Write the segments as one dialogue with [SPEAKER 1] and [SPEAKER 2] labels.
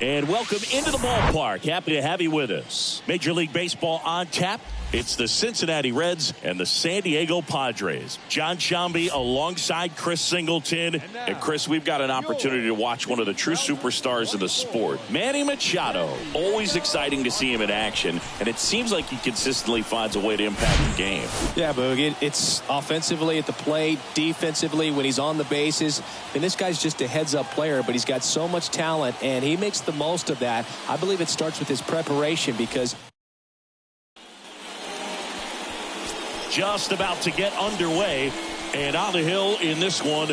[SPEAKER 1] And welcome into the ballpark. Happy to have you with us. Major League Baseball on tap. It's the Cincinnati Reds and the San Diego Padres. John Shambi alongside Chris Singleton. And Chris, we've got an opportunity to watch one of the true superstars of the sport. Manny Machado. Always exciting to see him in action. And it seems like he consistently finds a way to impact the game.
[SPEAKER 2] Yeah, Boog. It's offensively at the plate, defensively when he's on the bases. And this guy's just a heads-up player, but he's got so much talent, and he makes the most of that. I believe it starts with his preparation because
[SPEAKER 1] just about to get underway, and on the hill in this one,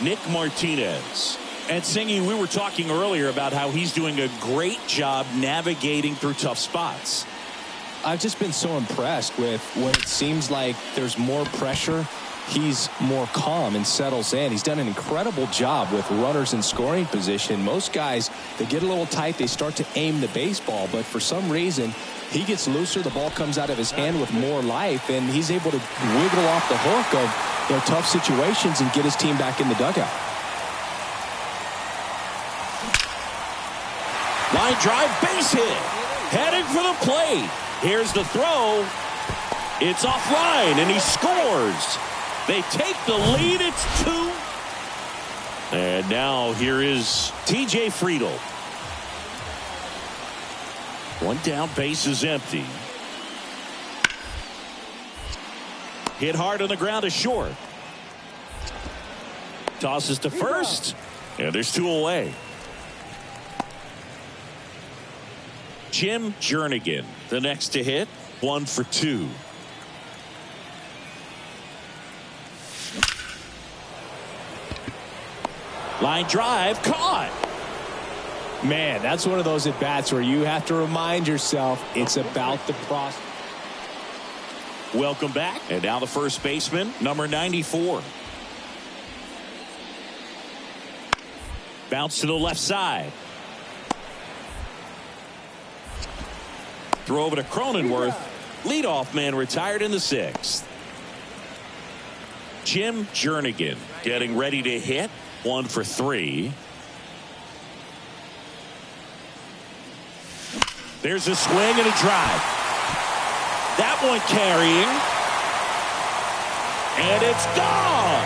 [SPEAKER 1] Nick Martinez. And Singy, we were talking earlier about how he's doing a great job navigating through tough spots.
[SPEAKER 2] I've just been so impressed with when it seems like there's more pressure. He's more calm and settles in. He's done an incredible job with runners in scoring position. Most guys, they get a little tight, they start to aim the baseball, but for some reason he gets looser, the ball comes out of his hand with more life, and he's able to wiggle off the hook of tough situations and get his team back in the dugout.
[SPEAKER 1] Line drive, base hit, heading for the plate. Here's the throw. It's offline, and he scores. They take the lead. It's 2. And now here is T.J. Friedl. One down, base is empty. Hit hard on the ground to short. Tosses to first. And there's 2 away. Jim Jernigan, the next to hit. 1 for 2. Line drive, caught.
[SPEAKER 2] Man, that's one of those at-bats where you have to remind yourself it's about the process.
[SPEAKER 1] Welcome back. And now the first baseman, number 94. Bounce to the left side. Throw over to Cronenworth. Leadoff man retired in the 6th. Jim Jernigan getting ready to hit. 1 for 3. There's a swing and a drive. That one carrying. And it's gone.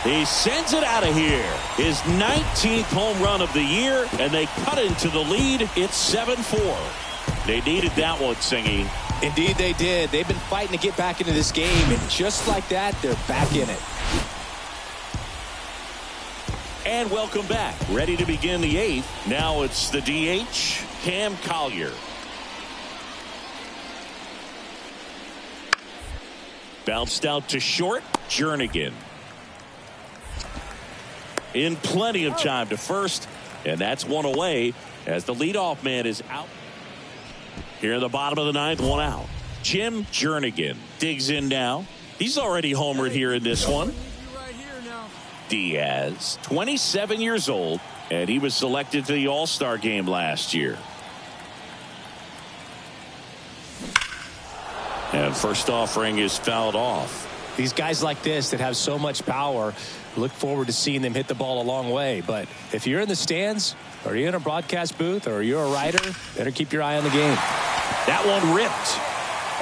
[SPEAKER 1] He sends it out of here. His 19th home run of the year, and they cut into the lead. It's 7-4. They needed that one, Singy.
[SPEAKER 2] Indeed they did. They've been fighting to get back into this game, and just like that, they're back in it.
[SPEAKER 1] And welcome back. Ready to begin the 8th. Now it's the DH, Cam Collier. Bounced out to short, Jernigan. In plenty of time to first, and that's 1 away as the leadoff man is out. Here in the bottom of the 9th, 1 out. Jim Jernigan digs in now. He's already homered here in this one. Diaz, 27 years old, and he was selected to the All-Star game last year. And first offering is fouled off.
[SPEAKER 2] These guys like this that have so much power, look forward to seeing them hit the ball a long way. But if you're in the stands, or you're in a broadcast booth, or you're a writer, better keep your eye on the game.
[SPEAKER 1] That one ripped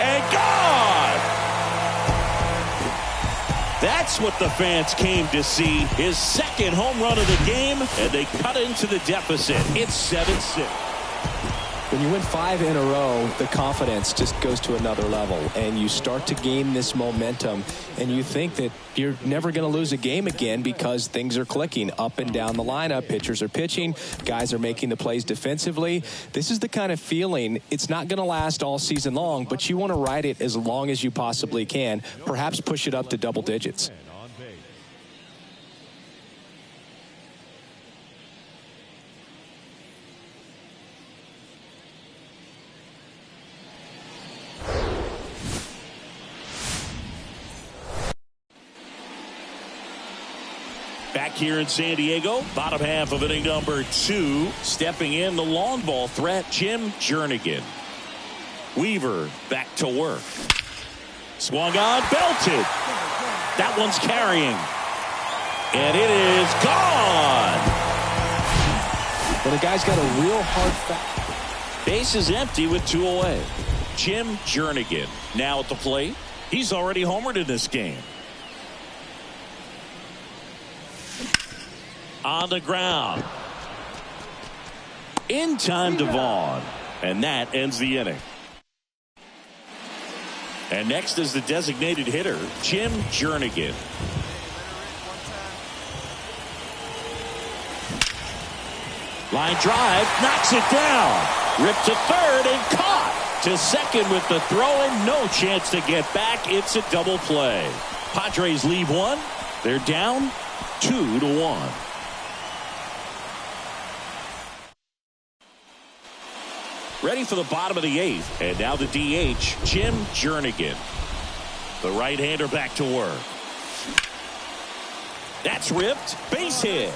[SPEAKER 1] and gone. That's what the fans came to see. His 2nd home run of the game, and they cut into the deficit. It's 7-6.
[SPEAKER 2] When you win 5 in a row, the confidence just goes to another level, and you start to gain this momentum, and you think that you're never going to lose a game again because things are clicking up and down the lineup. Pitchers are pitching. Guys are making the plays defensively. This is the kind of feeling, it's not going to last all season long, but you want to ride it as long as you possibly can. Perhaps push it up to double digits.
[SPEAKER 1] Back here in San Diego, bottom half of inning number 2. Stepping in the long ball threat, Jim Jernigan. Weaver back to work. Swung on, belted. That one's carrying. And it is gone.
[SPEAKER 2] Well, the guy's got a real hard foul.
[SPEAKER 1] Base is empty with 2 away. Jim Jernigan now at the plate. He's already homered in this game. On the ground. In time to Vaughn. And that ends the inning. And next is the designated hitter, Jim Jernigan. Line drive, knocks it down. Ripped to third and caught. To second with the throw and no chance to get back. It's a double play. Padres leave 1. They're down 2-1. Ready for the bottom of the 8th. And now the DH, Jim Jernigan. The right-hander back to work. That's ripped. Base hit.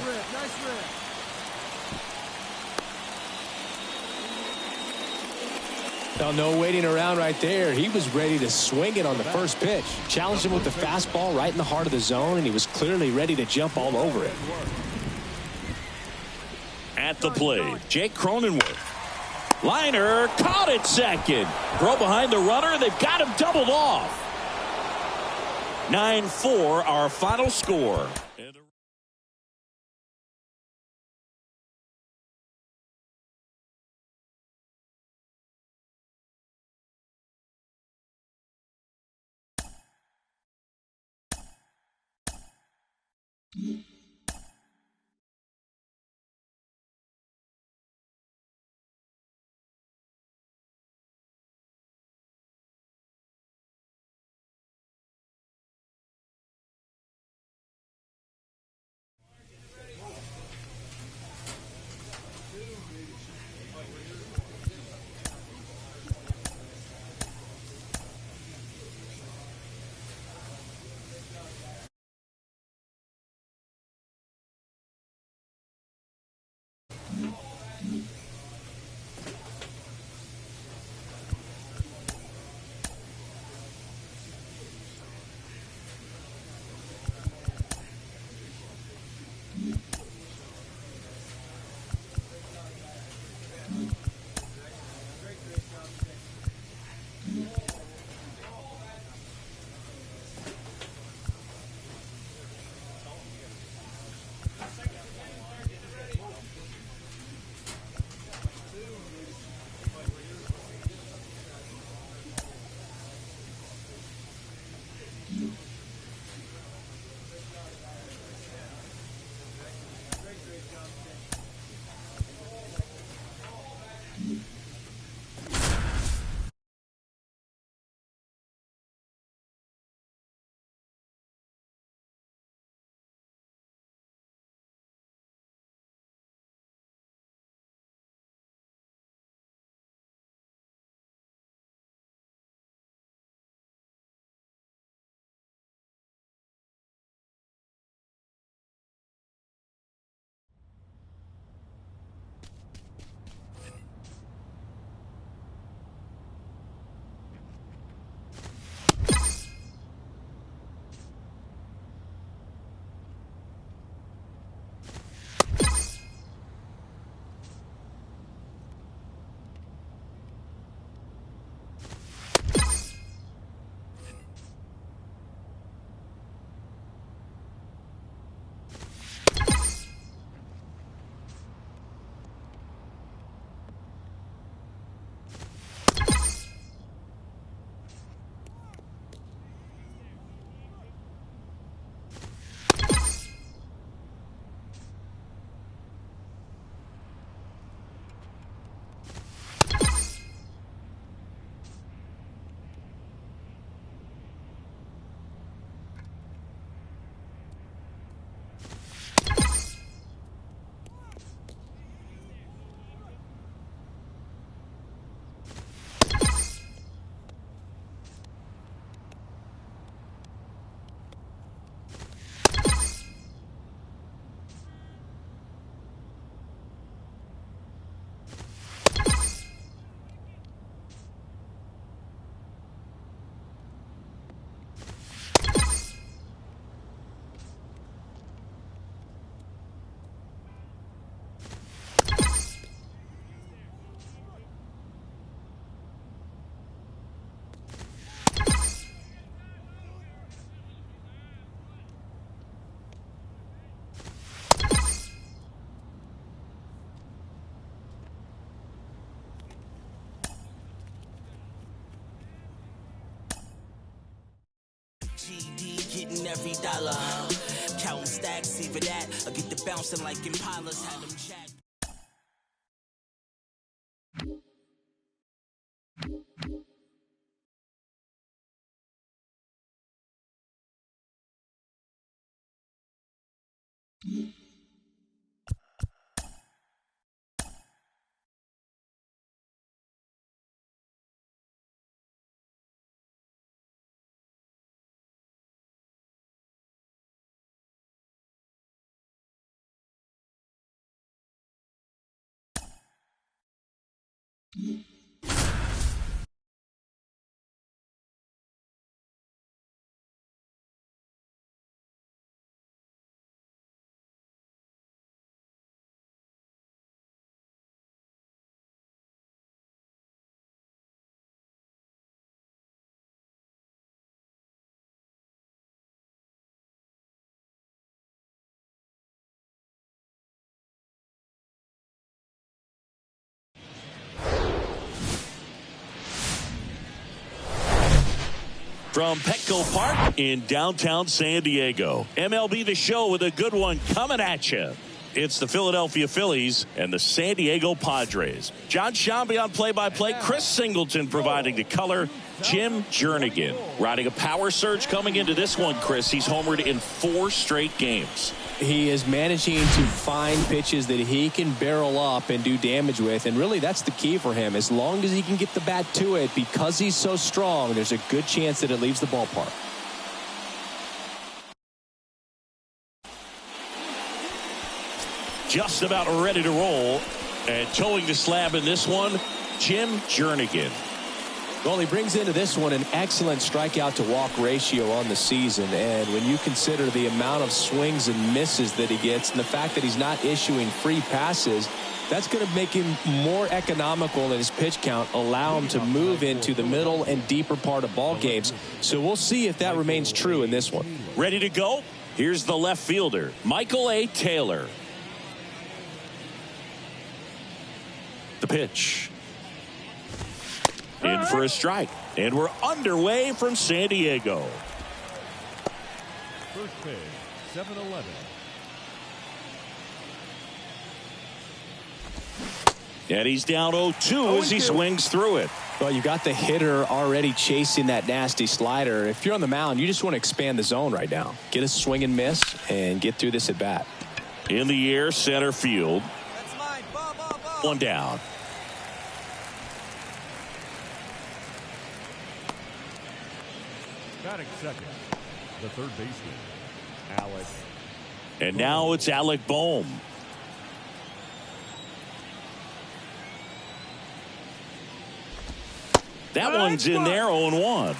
[SPEAKER 2] Now, no waiting around right there. He was ready to swing it on the first pitch. Challenged him with the fastball right in the heart of the zone, and he was clearly ready to jump all over it.
[SPEAKER 1] At the plate, Jake Cronenworth. Liner caught at second. Throw behind the runner. They've got him doubled off. 9-4 our final score.
[SPEAKER 3] every dollar. Counting stacks, even that. I get the bouncing like Impalas had them jack.
[SPEAKER 1] From Petco Park in downtown San Diego, MLB The Show with a good one coming at you. It's the Philadelphia Phillies and the San Diego Padres. John Shambi on play-by-play. Chris Singleton providing the color. Jim Jernigan riding a power surge coming into this one, Chris. He's homered in 4 straight games.
[SPEAKER 2] He is managing to find pitches that he can barrel up and do damage with, and really that's the key for him. As long as he can get the bat to it, because he's so strong, there's a good chance that it leaves the ballpark.
[SPEAKER 1] Just about ready to roll, and towing the slab in this one, Jim Jernigan.
[SPEAKER 2] Well, he brings into this one an excellent strikeout to walk ratio on the season, and when you consider the amount of swings and misses that he gets and the fact that he's not issuing free passes, that's going to make him more economical in his pitch count, allow him to move into the middle and deeper part of ball games. So we'll see if that remains true in this one.
[SPEAKER 1] Ready to go? Here's the left fielder, Michael A. Taylor. The pitch. In for a strike. And we're underway from San Diego.
[SPEAKER 4] First pitch, 7-11.
[SPEAKER 1] And he's down 0-2 as he swings through it.
[SPEAKER 2] Well, you got the hitter already chasing that nasty slider. If you're on the mound, you just want to expand the zone right now. Get a swing and miss and get through this at bat.
[SPEAKER 1] In the air, center field. One down.
[SPEAKER 4] Batting second, the third baseman, Alec.
[SPEAKER 1] And now it's Alec Bohm. That one's in there, 0-1.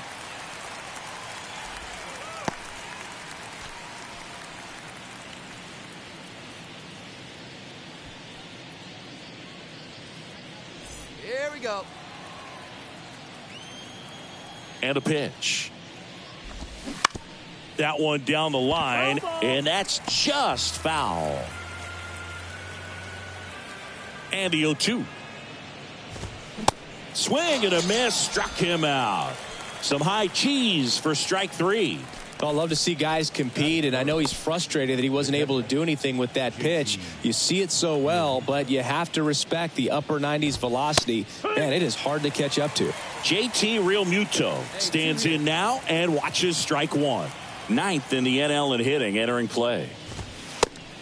[SPEAKER 5] Here we go.
[SPEAKER 1] And a pitch. That one down the line, and that's just foul. And the 0-2. Swing and a miss, struck him out. Some high cheese for strike 3.
[SPEAKER 2] Well, I love to see guys compete, and I know he's frustrated that he wasn't able to do anything with that pitch. You see it so well, but you have to respect the upper 90s velocity. Man, it is hard to catch up to.
[SPEAKER 1] JT Realmuto stands in now and watches strike 1. 9th in the NL in hitting, entering play.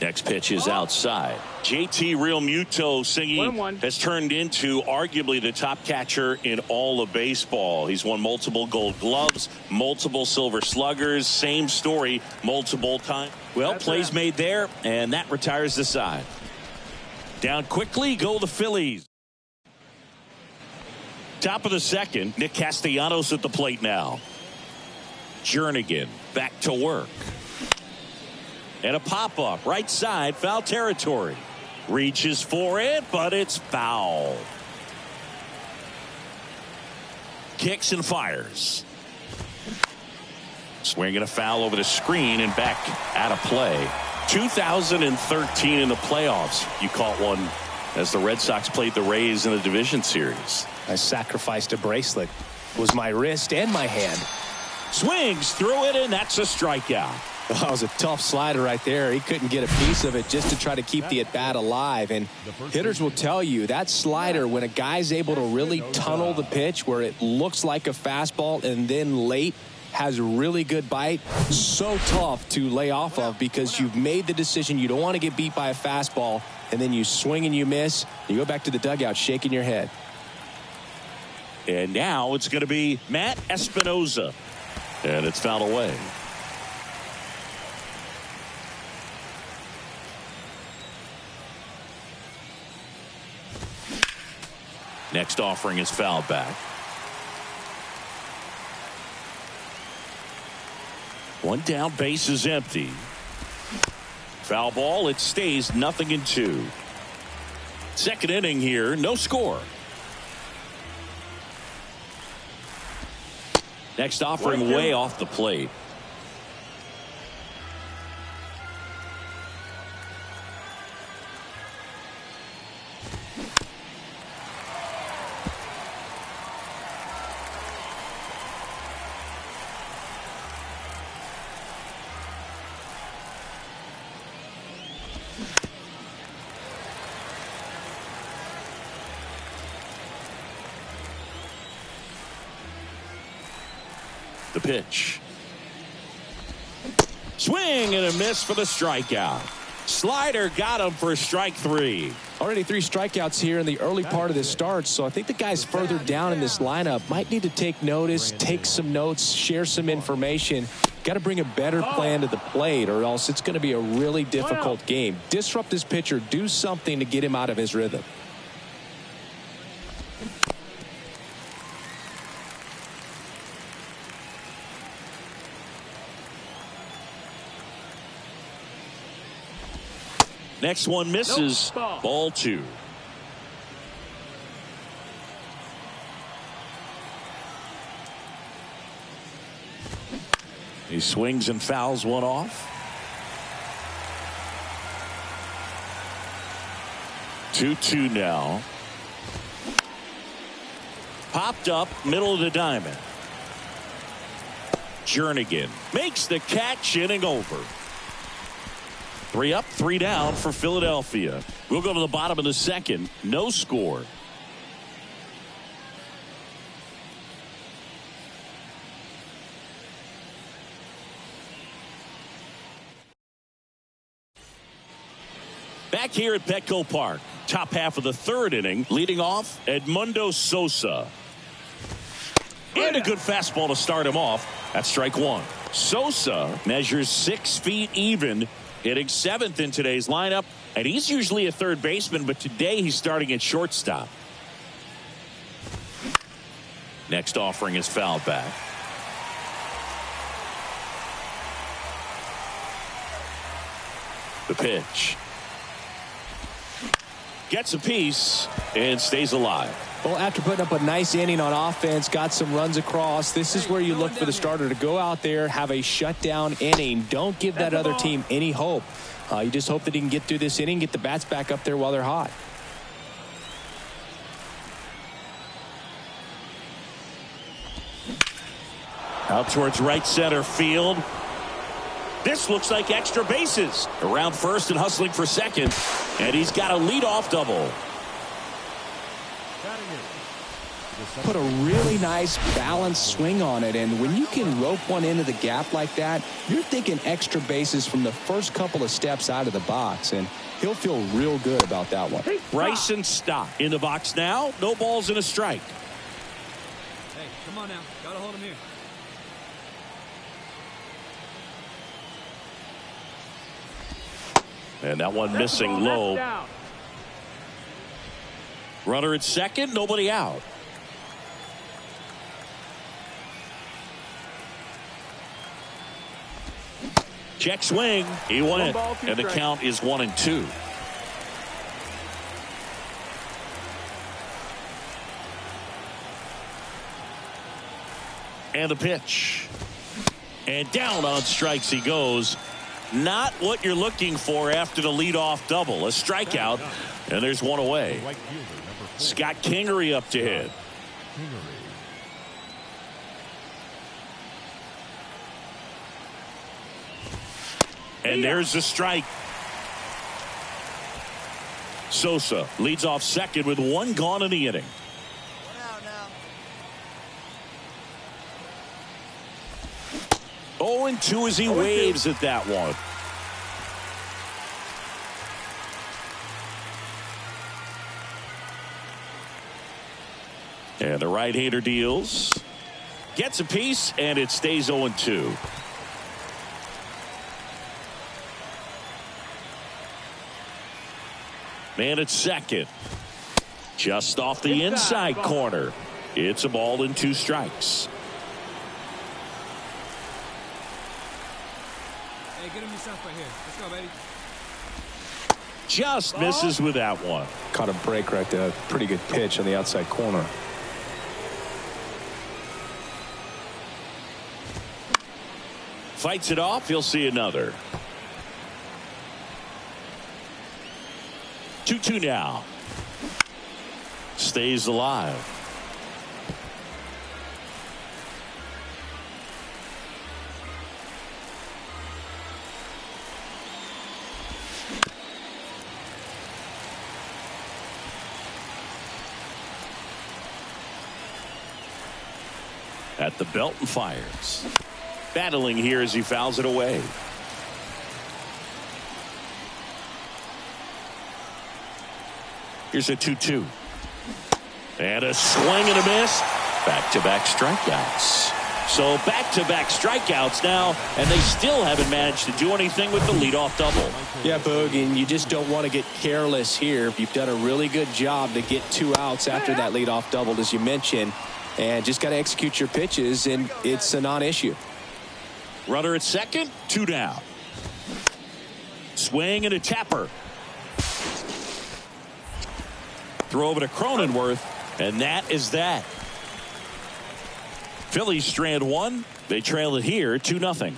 [SPEAKER 1] Next pitch is outside. JT Realmuto singing has turned into arguably the top catcher in all of baseball. He's won multiple Gold Gloves, multiple Silver Sluggers. Same story, multiple times. Well, plays made there, and that retires the side. Down quickly go the Phillies. Top of the second, Nick Castellanos at the plate now. Jernigan back to work. And a pop-up right side, foul territory. Reaches for it, but it's foul. Kicks and fires. Swinging a foul over the screen and back out of play. 2013 in the playoffs. You caught one as the Red Sox played the Rays in the division series.
[SPEAKER 2] I sacrificed a bracelet. It was my wrist and my hand.
[SPEAKER 1] Swings through it, and that's a strikeout.
[SPEAKER 2] That was a tough slider right there. He couldn't get a piece of it just to try to keep the at-bat alive. And hitters will tell you that slider, when a guy's able to really tunnel the pitch where it looks like a fastball and then late has a really good bite, so tough to lay off of because you've made the decision you don't want to get beat by a fastball, and then you swing and you miss. You go back to the dugout shaking your head.
[SPEAKER 1] And now it's going to be Matt Espinoza. And it's fouled away. Next offering is fouled back. One down, base is empty. Foul ball, it stays 0-2. Second inning here, no score. Next offering way off the plate. The pitch. Swing and a miss for the strikeout. Slider got him for strike 3.
[SPEAKER 2] Already 3 strikeouts here in the early part of this start, so I think the guys further down in this lineup might need to take notice, take some notes, share some information. Got to bring a better plan to the plate, or else it's going to be a really difficult game. Disrupt this pitcher, do something to get him out of his rhythm.
[SPEAKER 1] Next one misses. Ball 2. He swings and fouls one off. 2-2 now. Popped up middle of the diamond. Jernigan makes the catch, inning over. 3 up, 3 down for Philadelphia. We'll go to the bottom of the second. No score. Back here at Petco Park. Top half of the third inning. Leading off, Edmundo Sosa. And a good fastball to start him off. That's strike 1. Sosa measures 6 feet even, hitting 7th in today's lineup, and he's usually a third baseman, but today he's starting at shortstop. Next offering is fouled back. The pitch. Gets a piece and stays alive.
[SPEAKER 2] Well, after putting up a nice inning on offense, got some runs across, this is where you look for the starter to go out there, have a shutdown inning. Don't give that other team any hope. You just hope that he can get through this inning, get the bats back up there while they're hot.
[SPEAKER 1] Out towards right center field. This looks like extra bases. Around first and hustling for second. And he's got a leadoff double.
[SPEAKER 2] Put a really nice balanced swing on it, and when you can rope one into the gap like that, you're thinking extra bases from the first couple of steps out of the box, and he'll feel real good about that one.
[SPEAKER 1] Bryson Stott in the box now. No balls and a strike.
[SPEAKER 5] Hey, come on now. Gotta hold him here.
[SPEAKER 1] And that one missing low. Runner at second, nobody out. Check swing. He won it. And the count is 1-2. And the pitch. And down on strikes he goes. Not what you're looking for after the leadoff double. A strikeout. And there's one away. Scott Kingery up to hit. And there's the strike. Sosa leads off second with one gone in the inning. 0-2 as he waves at that one. And the right-hander deals. Gets a piece, and it stays 0-2. Man at second. Just off the inside corner. It's a ball and 2 strikes.
[SPEAKER 5] Hey, get him yourself right here. Let's go, baby.
[SPEAKER 1] Just misses with that one.
[SPEAKER 2] Caught a break right there. Pretty good pitch on the outside corner.
[SPEAKER 1] Fights it off. He'll see another. 2-2 now. Stays alive. At the belt and fires. Battling here as he fouls it away. Here's a 2-2. And a swing and a miss. Back-to-back strikeouts. So back-to-back strikeouts now, and they still haven't managed to do anything with the leadoff double.
[SPEAKER 2] Yeah, Boog, and you just don't want to get careless here. You've done a really good job to get 2 outs after that leadoff double, as you mentioned, and just got to execute your pitches, and it's a non-issue.
[SPEAKER 1] Runner at second, 2 down. Swing and a tapper. Throw over to Cronenworth, and that is that. Phillies strand 1. They trail it here 2-0.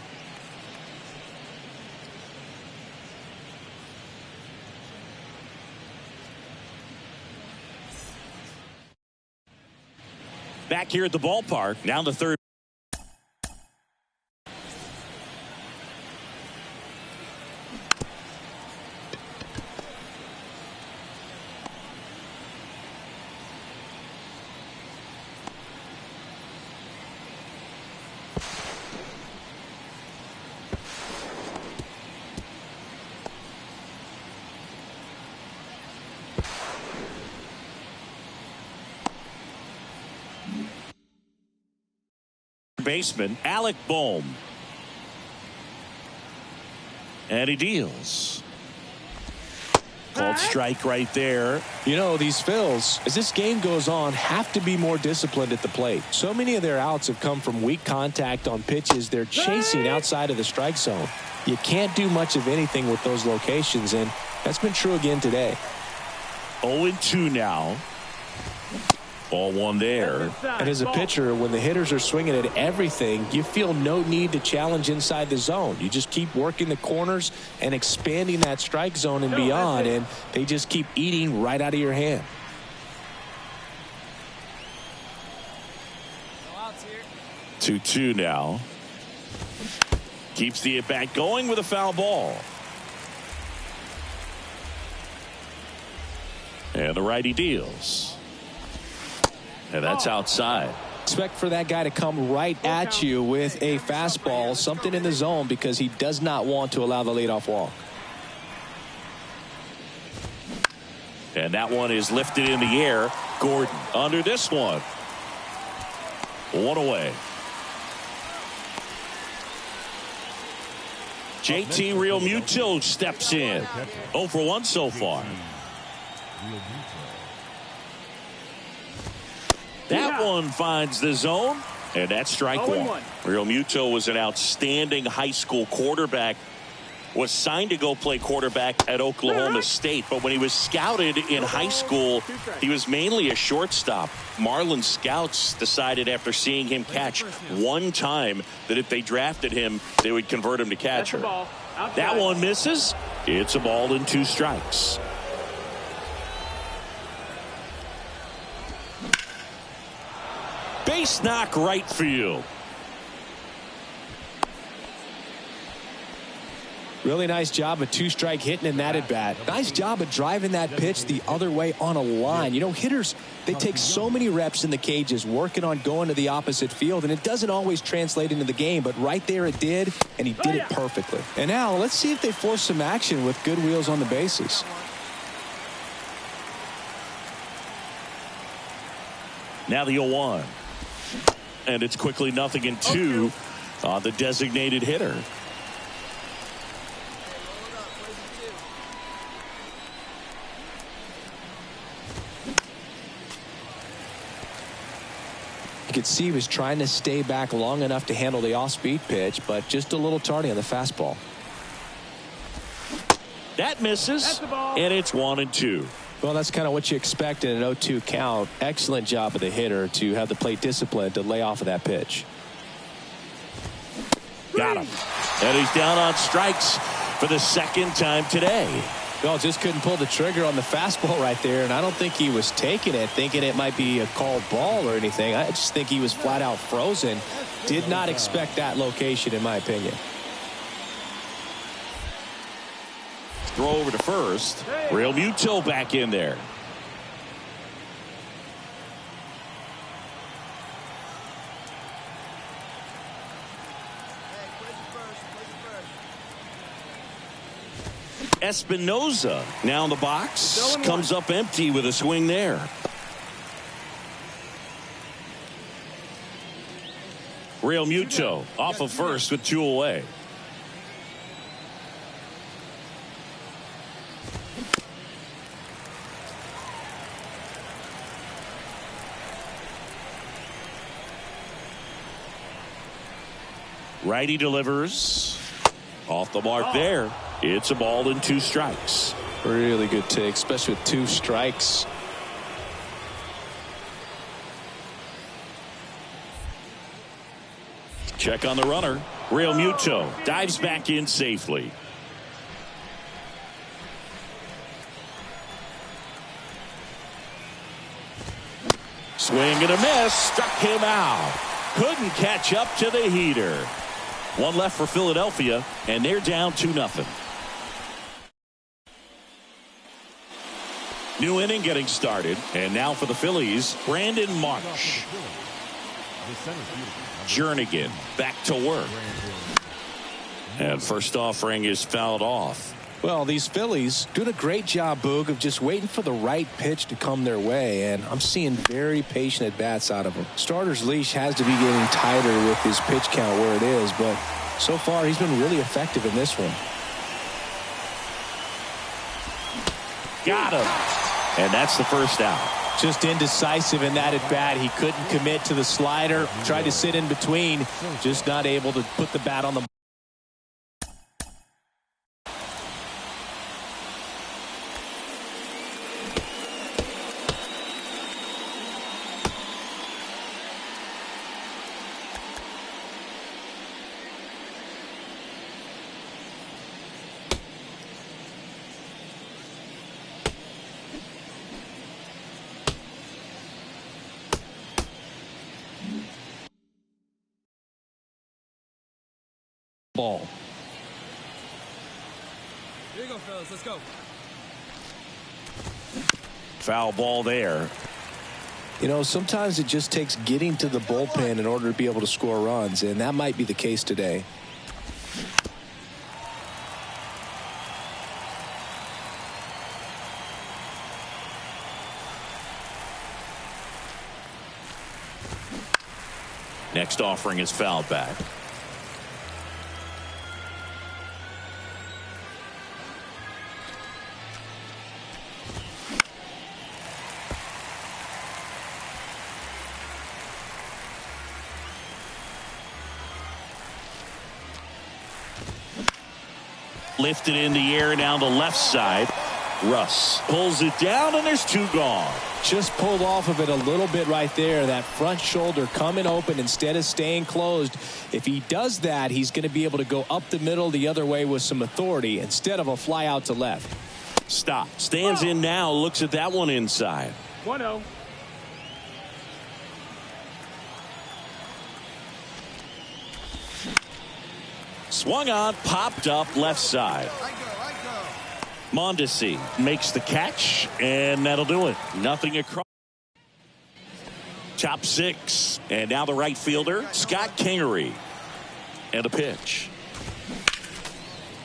[SPEAKER 1] Back here at the ballpark, now the third. Baseman Alec Bohm, and he deals. Called strike right there.
[SPEAKER 2] You know, these Phils, as this game goes on, have to be more disciplined at the plate. So many of their outs have come from weak contact on pitches they're chasing outside of the strike zone. You can't do much of anything with those locations, and that's been true again today.
[SPEAKER 1] 0-2 now. Ball 1 there.
[SPEAKER 2] And as a pitcher, when the hitters are swinging at everything, you feel no need to challenge inside the zone. You just keep working the corners and expanding that strike zone and beyond, and they just keep eating right out of your hand.
[SPEAKER 5] No outs here.
[SPEAKER 1] 2-2 now. Keeps the at-bat going with a foul ball. And the righty deals. And that's outside.
[SPEAKER 2] Expect for that guy to come right at you with a fastball, something in the zone, because he does not want to allow the leadoff walk.
[SPEAKER 1] And that one is lifted in the air. Gordon under this one. 1 away. JT Realmuto steps in. 0 for 1 so far. That one finds the zone, and that's strike 1. Realmuto was an outstanding high school quarterback. Was signed to go play quarterback at Oklahoma State, but when he was scouted in high school, he was mainly a shortstop. Marlin scouts decided after seeing him catch one time that if they drafted him, they would convert him to catcher. That one misses. It's a ball and 2 strikes. Base knock right field.
[SPEAKER 2] Really nice job of two-strike hitting in that at-bat. Nice job of driving that pitch the other way on a line. You know, hitters, they take so many reps in the cages working on going to the opposite field, and it doesn't always translate into the game, but right there it did, and he did it perfectly. And now let's see if they force some action with good wheels on the bases.
[SPEAKER 1] Now the 0-1. And it's quickly 0-2 on the designated hitter.
[SPEAKER 2] You could see he was trying to stay back long enough to handle the off-speed pitch, but just a little tardy on the fastball.
[SPEAKER 1] That misses, and it's 1-2.
[SPEAKER 2] Well, that's kind of what you expect in an 0-2 count. Excellent job of the hitter to have the plate discipline to lay off of that pitch.
[SPEAKER 1] Got him. And he's down on strikes for the second time today.
[SPEAKER 2] Well, just couldn't pull the trigger on the fastball right there, and I don't think he was taking it, thinking it might be a called ball or anything. I just think he was flat out frozen. Did not expect that location, in my opinion.
[SPEAKER 1] Throw over to first. Real Muto back in there. Espinoza now in the box. Comes up empty with a swing there. Real Muto off of first with 2 away. Righty delivers. Off the mark there. It's a ball and 2 strikes.
[SPEAKER 2] Really good take, especially with 2 strikes.
[SPEAKER 1] Check on the runner. Real Muto dives back in safely. Swing and a miss. Struck him out. Couldn't catch up to the heater. 1 left for Philadelphia, and they're down 2-0. New inning getting started, and now for the Phillies, Brandon Marsh. Jernigan back to work. And first offering is fouled off.
[SPEAKER 2] Well, these Phillies doing a great job, Boog, of just waiting for the right pitch to come their way, and I'm seeing very patient at-bats out of them. Starter's leash has to be getting tighter with his pitch count where it is, but so far he's been really effective in this one.
[SPEAKER 1] Got him. And that's the first out.
[SPEAKER 2] Just indecisive in that at-bat. He couldn't commit to the slider. Tried to sit in between. Just not able to put the bat on the ball.
[SPEAKER 5] Here you go, fellas. Let's go.
[SPEAKER 1] Foul ball there.
[SPEAKER 2] You know, sometimes it just takes getting to the bullpen in order to be able to score runs, and that might be the case today.
[SPEAKER 1] Next offering is fouled back. Lifted in the air down the left side. Russ pulls it down, and there's 2 gone.
[SPEAKER 2] Just pulled off of it a little bit right there. That front shoulder coming open instead of staying closed. If he does that, he's going to be able to go up the middle the other way with some authority instead of a fly out to left.
[SPEAKER 1] Stop. Stands in now. Looks at that one inside.
[SPEAKER 5] 1-0.
[SPEAKER 1] Swung on, popped up left side. Mondesi makes the catch, and that'll do it. Nothing across. Top 6. And now the right fielder, Scott Kingery. And a pitch.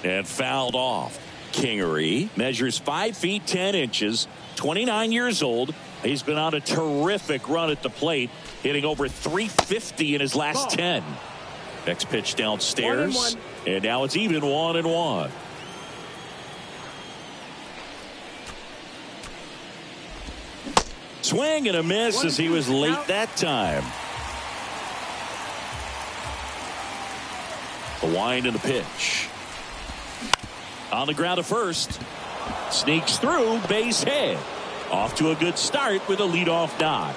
[SPEAKER 1] And fouled off. Kingery measures 5 feet 10 inches, 29 years old. He's been on a terrific run at the plate, hitting over 350 in his last 10. Next pitch downstairs. And now it's even 1-1. Swing and a miss as he was late that time. The wind and the pitch. On the ground to first. Sneaks through, base hit. Off to a good start with a leadoff knock.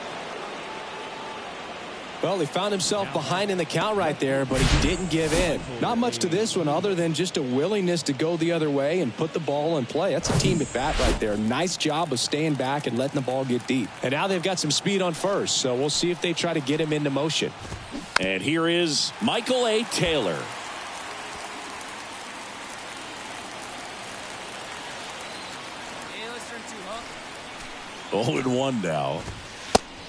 [SPEAKER 2] Well, he found himself behind in the count right there, but he didn't give in. Not much to this one other than just a willingness to go the other way and put the ball in play. That's a team at bat right there. Nice job of staying back and letting the ball get deep. And now they've got some speed on first, so we'll see if they try to get him into motion.
[SPEAKER 1] And here is Michael A. Taylor.
[SPEAKER 5] Hey, let's turn 2, huh?
[SPEAKER 1] 0-1 now.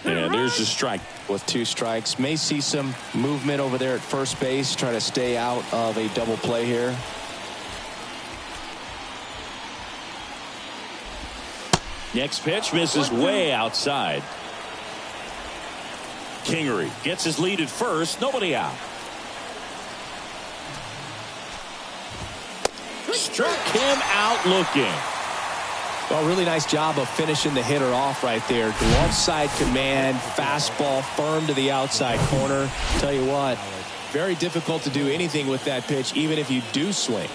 [SPEAKER 1] And there's a strike.
[SPEAKER 2] With 2 strikes, may see some movement over there at first base, try to stay out of a double play here.
[SPEAKER 1] Next pitch misses way outside. Kingery gets his lead at first, nobody out. Struck him out looking.
[SPEAKER 2] Well, really nice job of finishing the hitter off right there. Glove side command, fastball firm to the outside corner. Tell you what, very difficult to do anything with that pitch, even if you do swing.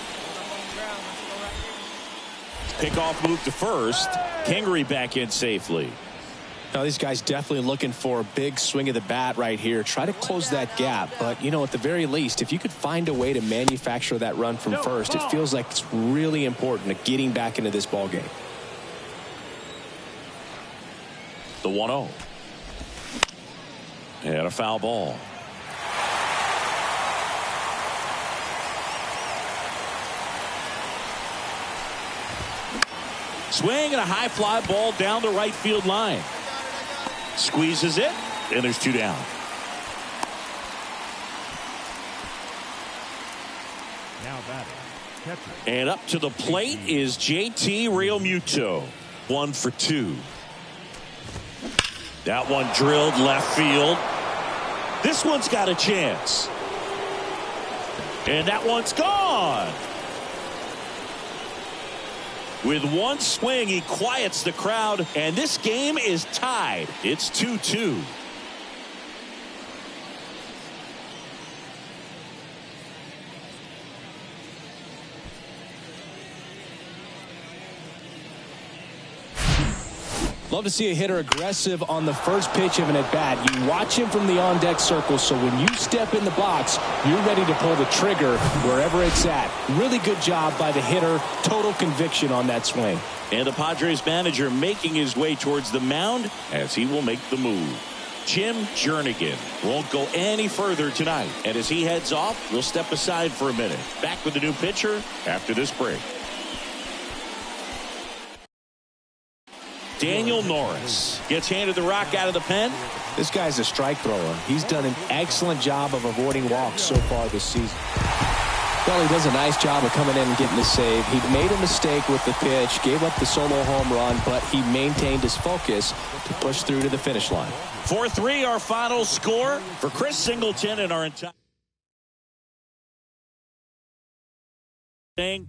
[SPEAKER 1] Pickoff move to first. Kingery back in safely.
[SPEAKER 2] Now, these guys definitely looking for a big swing of the bat right here. Try to close that gap. But, you know, at the very least, if you could find a way to manufacture that run from first, it feels like it's really important to getting back into this ball game.
[SPEAKER 1] The 1-0. And a foul ball. Swing and a high fly ball down the right field line. Squeezes it, and there's 2 down.
[SPEAKER 4] Now batting, catcher.
[SPEAKER 1] And up to the plate is JT Realmuto. 1 for 2. That one drilled left field. This one's got a chance. And that one's gone. With one swing, he quiets the crowd, and this game is tied. It's 2-2.
[SPEAKER 2] Love to see a hitter aggressive on the first pitch of an at-bat. You watch him from the on-deck circle, so when you step in the box, you're ready to pull the trigger wherever it's at. Really good job by the hitter. Total conviction on that swing.
[SPEAKER 1] And the Padres manager making his way towards the mound as he will make the move. Jim Jernigan won't go any further tonight. And as he heads off, we'll step aside for a minute. Back with the new pitcher after this break. Daniel Norris gets handed the rock out of the pen.
[SPEAKER 2] This guy's a strike thrower. He's done an excellent job of avoiding walks so far this season. Well, he does a nice job of coming in and getting the save. He made a mistake with the pitch, gave up the solo home run, but he maintained his focus to push through to the finish line.
[SPEAKER 1] 4-3 our final score for Chris Singleton and our entire thing.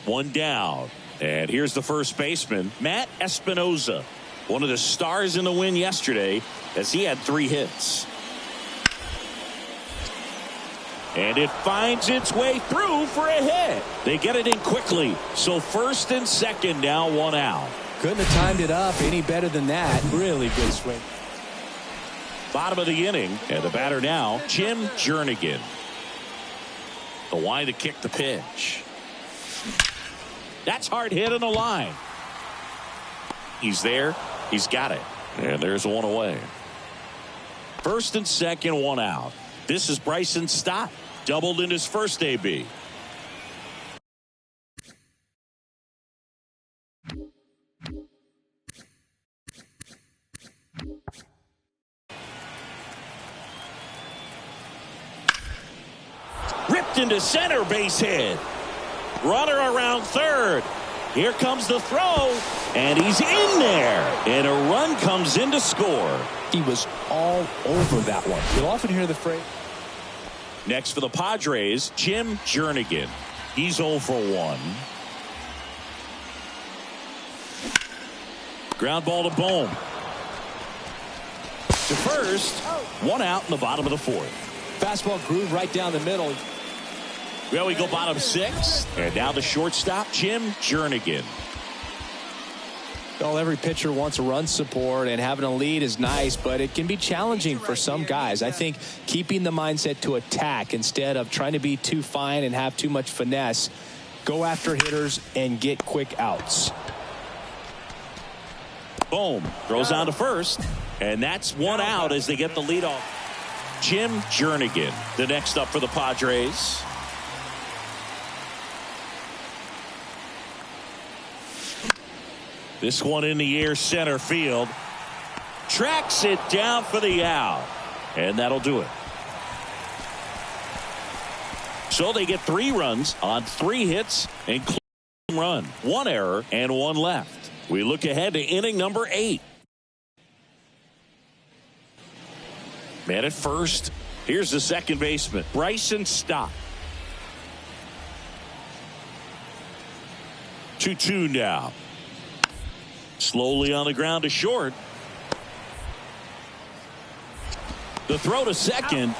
[SPEAKER 1] One down. And here's the first baseman, Matt Espinoza, one of the stars in the win yesterday as he had 3 hits. And it finds its way through for a hit. They get it in quickly. So first and second, now 1 out.
[SPEAKER 2] Couldn't have timed it up any better than that. Really good swing.
[SPEAKER 1] Bottom of the inning, and the batter now, Jim Jernigan. The line to kick the pitch. That's hard hit on the line. He's there. He's got it. And there's 1 away. First and second, 1 out. This is Bryson Stott. Doubled in his first AB. Ripped into center, base hit. Runner around third. Here comes the throw, and he's in there. And a run comes in to score.
[SPEAKER 2] He was all over that one. You'll often hear the phrase.
[SPEAKER 1] Next for the Padres, Jim Jernigan. He's 0 for 1. Ground ball to Bohm. To first, 1 out in the bottom of the 4th.
[SPEAKER 2] Fastball groove right down the middle.
[SPEAKER 1] Well, we go bottom 6. And now the shortstop, Jim Jernigan.
[SPEAKER 2] Well, every pitcher wants a run support, and having a lead is nice, but it can be challenging for some guys. I think keeping the mindset to attack instead of trying to be too fine and have too much finesse, go after hitters and get quick outs.
[SPEAKER 1] Boom. Throws on to first, and that's 1 out as they get the lead off. Jim Jernigan, the next up for the Padres. This one in the air, center field. Tracks it down for the out. And that'll do it. So they get 3 runs on 3 hits, including a run, 1 error, and 1 left. We look ahead to inning number 8. Man at first. Here's the second baseman, Bryson Stott. 2-2 now. Slowly on the ground to short. The throw to second.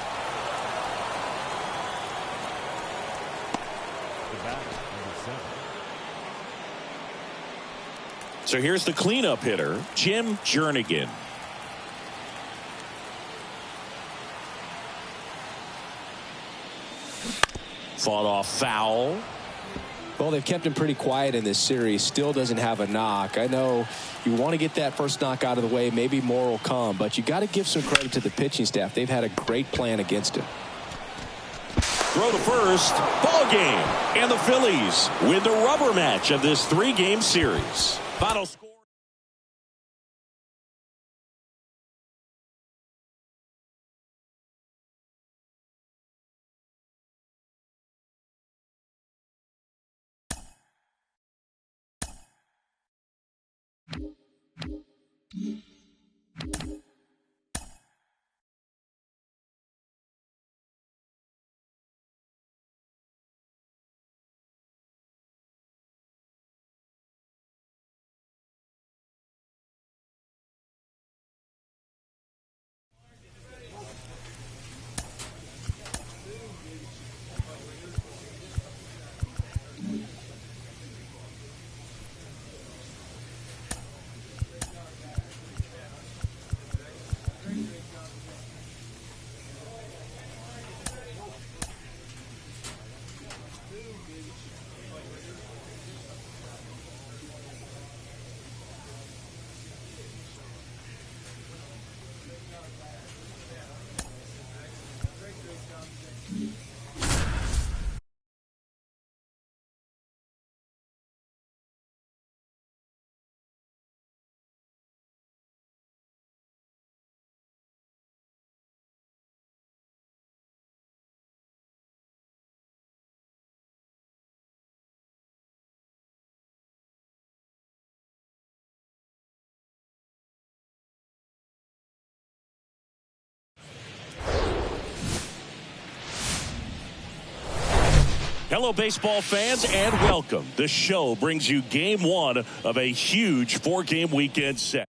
[SPEAKER 1] So here's the cleanup hitter, Jim Jernigan. Fought off foul.
[SPEAKER 2] Well, they've kept him pretty quiet in this series. Still doesn't have a knock. I know you want to get that first knock out of the way. Maybe more will come, but you got to give some credit to the pitching staff. They've had a great plan against him.
[SPEAKER 1] Throw to first. Ball game. And the Phillies win the rubber match of this 3-game series. Final score. Hello, baseball fans, and welcome. The show brings you game one of a huge four-game weekend set.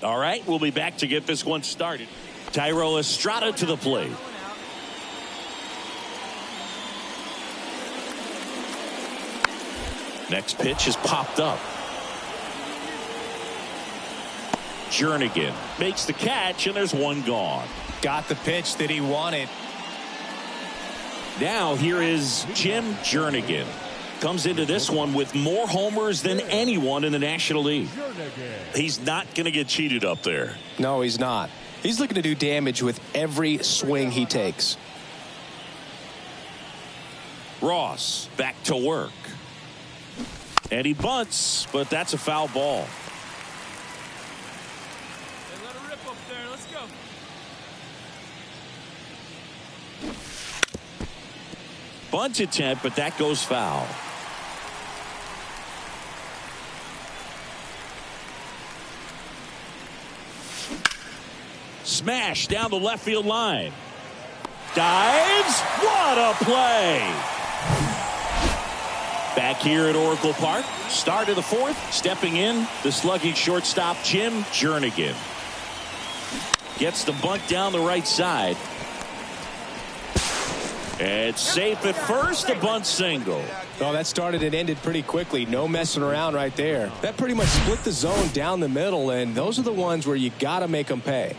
[SPEAKER 1] All right, we'll be back to get this one started. Tyro Estrada to the plate. Next pitch is popped up. Jernigan makes the catch, and there's one gone.
[SPEAKER 2] Got the pitch that he wanted.
[SPEAKER 1] Now here is Jim Jernigan. Comes into this one with more homers than anyone in the National League. He's not going to get cheated up there.
[SPEAKER 2] No, he's not. He's looking to do damage with every swing he takes.
[SPEAKER 1] Ross back to work. And he bunts, but that's a foul ball.
[SPEAKER 5] Hey, let her rip up there. Let's go.
[SPEAKER 1] Bunt attempt, but that goes foul. Smash down the left field line. Dives. What a play. Back here at Oracle Park. Start of the fourth. Stepping in, the slugging shortstop, Jim Jernigan. Gets the bunt down the right side. It's safe at first, a bunt single.
[SPEAKER 2] Oh, that started and ended pretty quickly. No messing around right there. That pretty much split the zone down the middle, and those are the ones where you got to make them pay.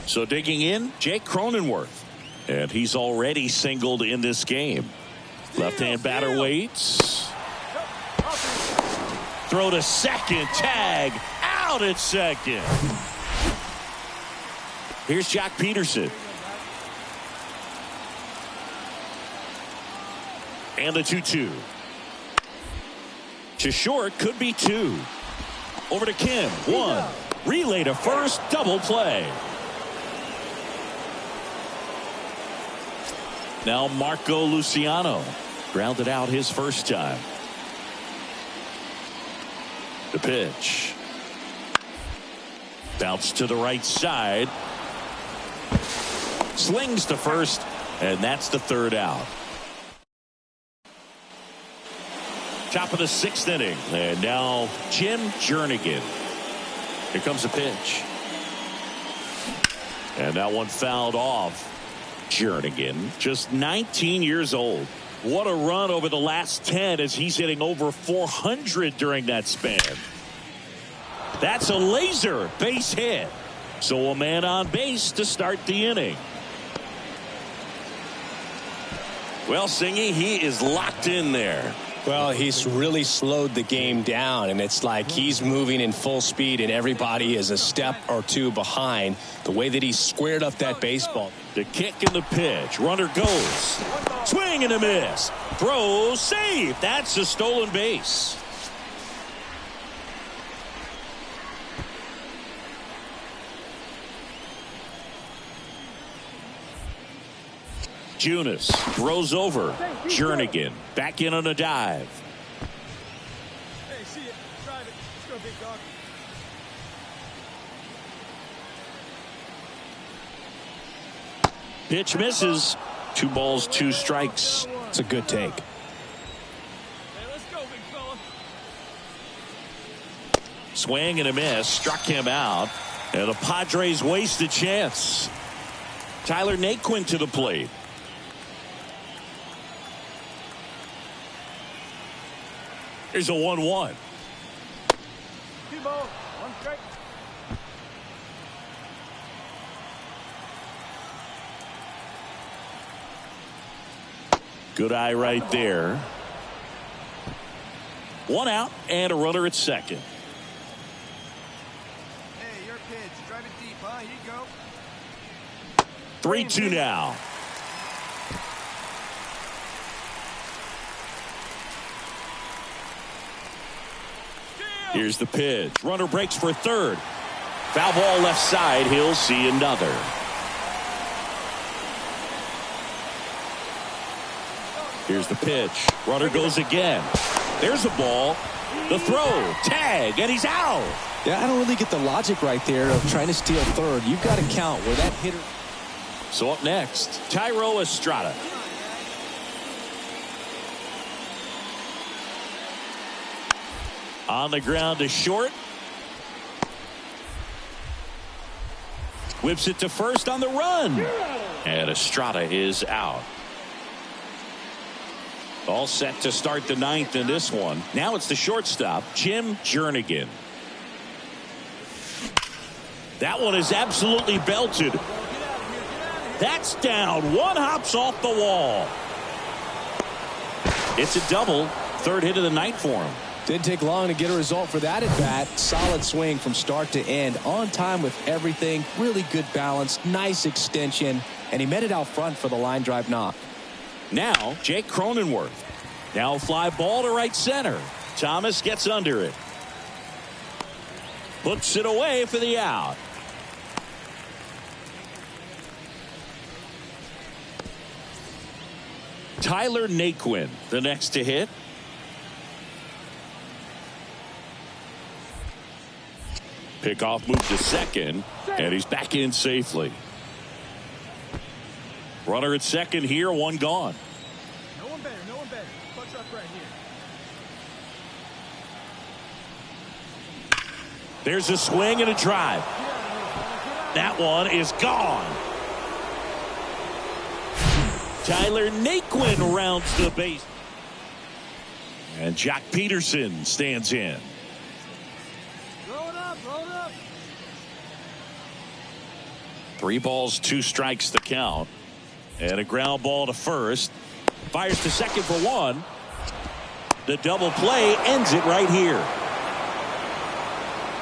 [SPEAKER 1] So digging in, Jake Cronenworth. And he's already singled in this game. Left-hand batter waits. Throw to second, tag, out at second. Here's Jock Peterson. And the 2-2. To short, could be two. Over to Kim, one. Relay to first, double play. Now Marco Luciano grounded out his first time. The pitch. Bounce to the right side. Slings to first, and that's the third out. Top of the sixth inning, and now Jim Jernigan. Here comes a pitch. And that one fouled off. Jernigan, just 19 years old. What a run over the last 10 as he's hitting over 400 during that span. That's a laser base hit. So a man on base to start the inning. Well, Singy, he is locked in there.
[SPEAKER 2] Well, he's really slowed the game down, and it's like he's moving in full speed, and everybody is a step or two behind. The way that he squared up that baseball.
[SPEAKER 1] The kick and the pitch. Runner goes. Swing and a miss. Throw, save. That's a stolen base. Junis throws over. Jernigan back in on a dive.
[SPEAKER 5] Hey, see it. Drive it. Let's go, big dog.
[SPEAKER 1] Pitch misses. 2 balls, 2 strikes.
[SPEAKER 2] It's a good take.
[SPEAKER 5] Hey, let's go, big fella.
[SPEAKER 1] Swing and a miss. Struck him out. And the Padres waste a chance. Tyler Naquin to the plate. Here's a 1-1.
[SPEAKER 5] T-ball. One strike.
[SPEAKER 1] Good eye right there. 1 out and a runner at second.
[SPEAKER 5] Hey, your pitch. Drive it deep, huh? Here you go.
[SPEAKER 1] 3-2 now. Here's the pitch. Runner breaks for third. Foul ball left side. He'll see another. Here's the pitch. Runner goes again. There's a ball. The throw. Tag. And he's out.
[SPEAKER 2] Yeah, I don't really get the logic right there of trying to steal third. You've got to count where that hitter.
[SPEAKER 1] So up next, Thairo Estrada. On the ground to short. Whips it to first on the run. And Estrada is out. All set to start the ninth in this one. Now it's the shortstop, Jim Jernigan. That one is absolutely belted. That's down. One hops off the wall. It's a double. Third hit of the night for him.
[SPEAKER 2] Didn't take long to get a result for that at bat. Solid swing from start to end. On time with everything. Really good balance. Nice extension. And he met it out front for the line drive knock.
[SPEAKER 1] Now Jake Cronenworth. Now a fly ball to right center. Thomas gets under it. Puts it away for the out. Tyler Naquin, the next to hit. Pickoff move to second, and he's back in safely. Runner at second here, one gone.
[SPEAKER 5] No one better, no one better. Clutch up right here.
[SPEAKER 1] There's a swing and a drive. That one is gone. Tyler Naquin rounds the base. And Jack Peterson stands in.
[SPEAKER 5] Roll it up, roll it up.
[SPEAKER 1] 3 balls, 2 strikes the count. And a ground ball to first. Fires to second for one. The double play ends it right here.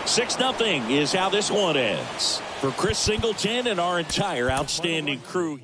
[SPEAKER 1] 6-0 is how this one ends. For Chris Singleton and our entire outstanding crew.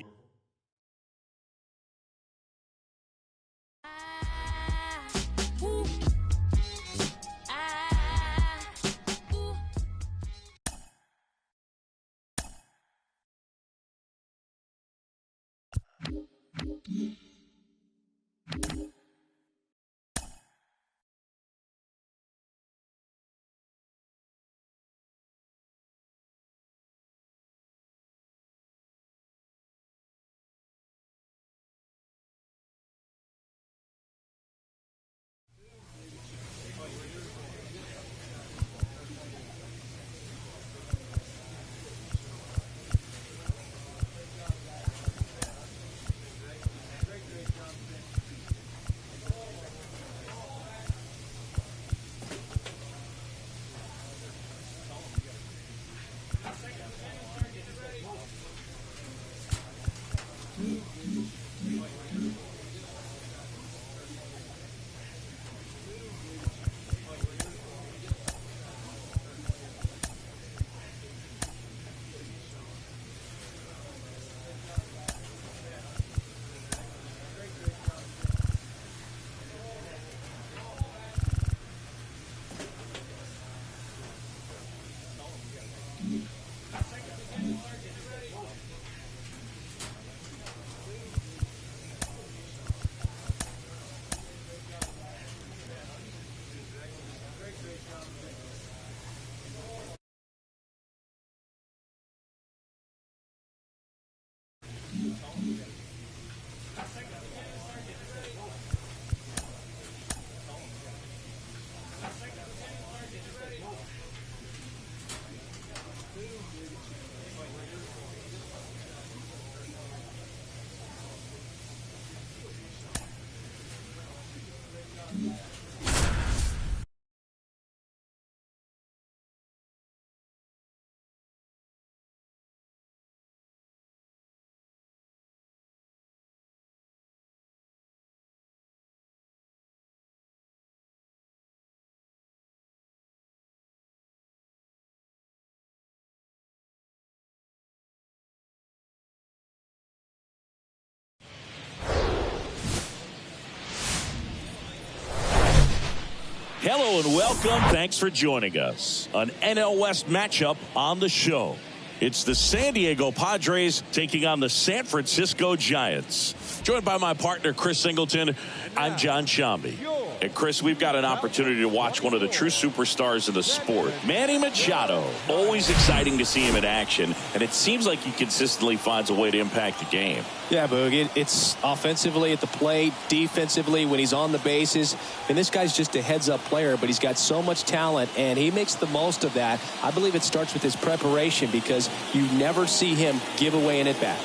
[SPEAKER 1] Hello and welcome. Thanks for joining us. An NL West matchup on the show. It's the San Diego Padres taking on the San Francisco Giants. Joined by my partner, Chris Singleton, I'm John Shambi. And Chris, we've got an opportunity to watch one of the true superstars of the sport, Manny Machado. Always exciting to see him in action, and it seems like he consistently finds a way to impact the game.
[SPEAKER 2] Yeah, Boog, it's offensively at the plate, defensively when he's on the bases. And this guy's just a heads-up player, but he's got so much talent, and he makes the most of that. I believe it starts with his preparation because you never see him give away an at-bat.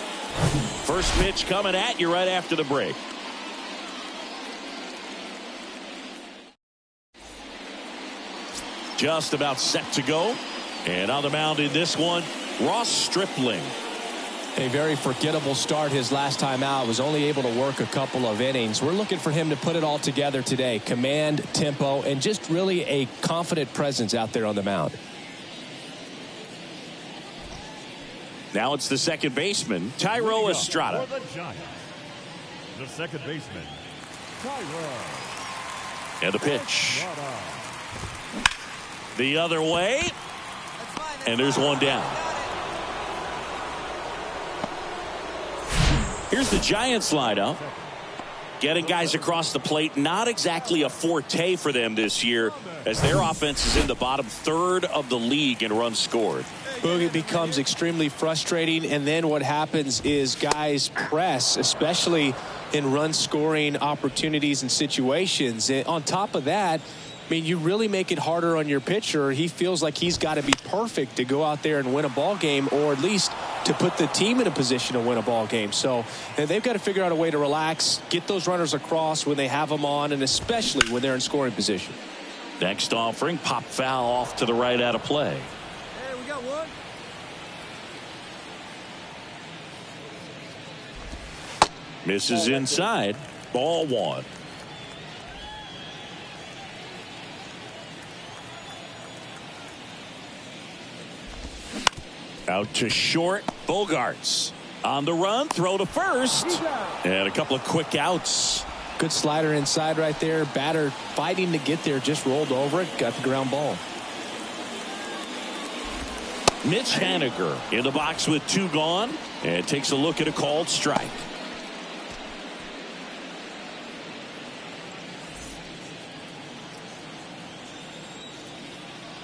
[SPEAKER 1] First pitch coming at you right after the break. Just about set to go. And on the mound in this one, Ross Stripling.
[SPEAKER 2] A very forgettable start his last time out. Was only able to work a couple of innings. We're looking for him to put it all together today. Command, tempo, and just really a confident presence out there on the mound.
[SPEAKER 1] Now it's the second baseman, Thairo Estrada.
[SPEAKER 4] For the Giants, the second baseman, Thairo.
[SPEAKER 1] And the pitch.
[SPEAKER 4] Estrada.
[SPEAKER 1] The other way. And there's one down. Here's the Giants lineup. Getting guys across the plate, not exactly a forte for them this year, as their offense is in the bottom third of the league in runs scored.
[SPEAKER 2] Boog, it becomes extremely frustrating, and then what happens is guys press, especially in run scoring opportunities and situations. And on top of that, I mean, you really make it harder on your pitcher. He feels like he's got to be perfect to go out there and win a ball game, or at least to put the team in a position to win a ball game. So they've got to figure out a way to relax, get those runners across when they have them on, and especially when they're in scoring position.
[SPEAKER 1] Next offering, pop foul off to the right out of play.
[SPEAKER 5] Hey, we got one.
[SPEAKER 1] Misses inside. Ball one. Out to short. Bogarts on the run. Throw to first. And a couple of quick outs.
[SPEAKER 2] Good slider inside right there. Batter fighting to get there. Just rolled over it. Got the ground ball.
[SPEAKER 1] Mitch Haniger in the box with two gone. And takes a look at a called strike.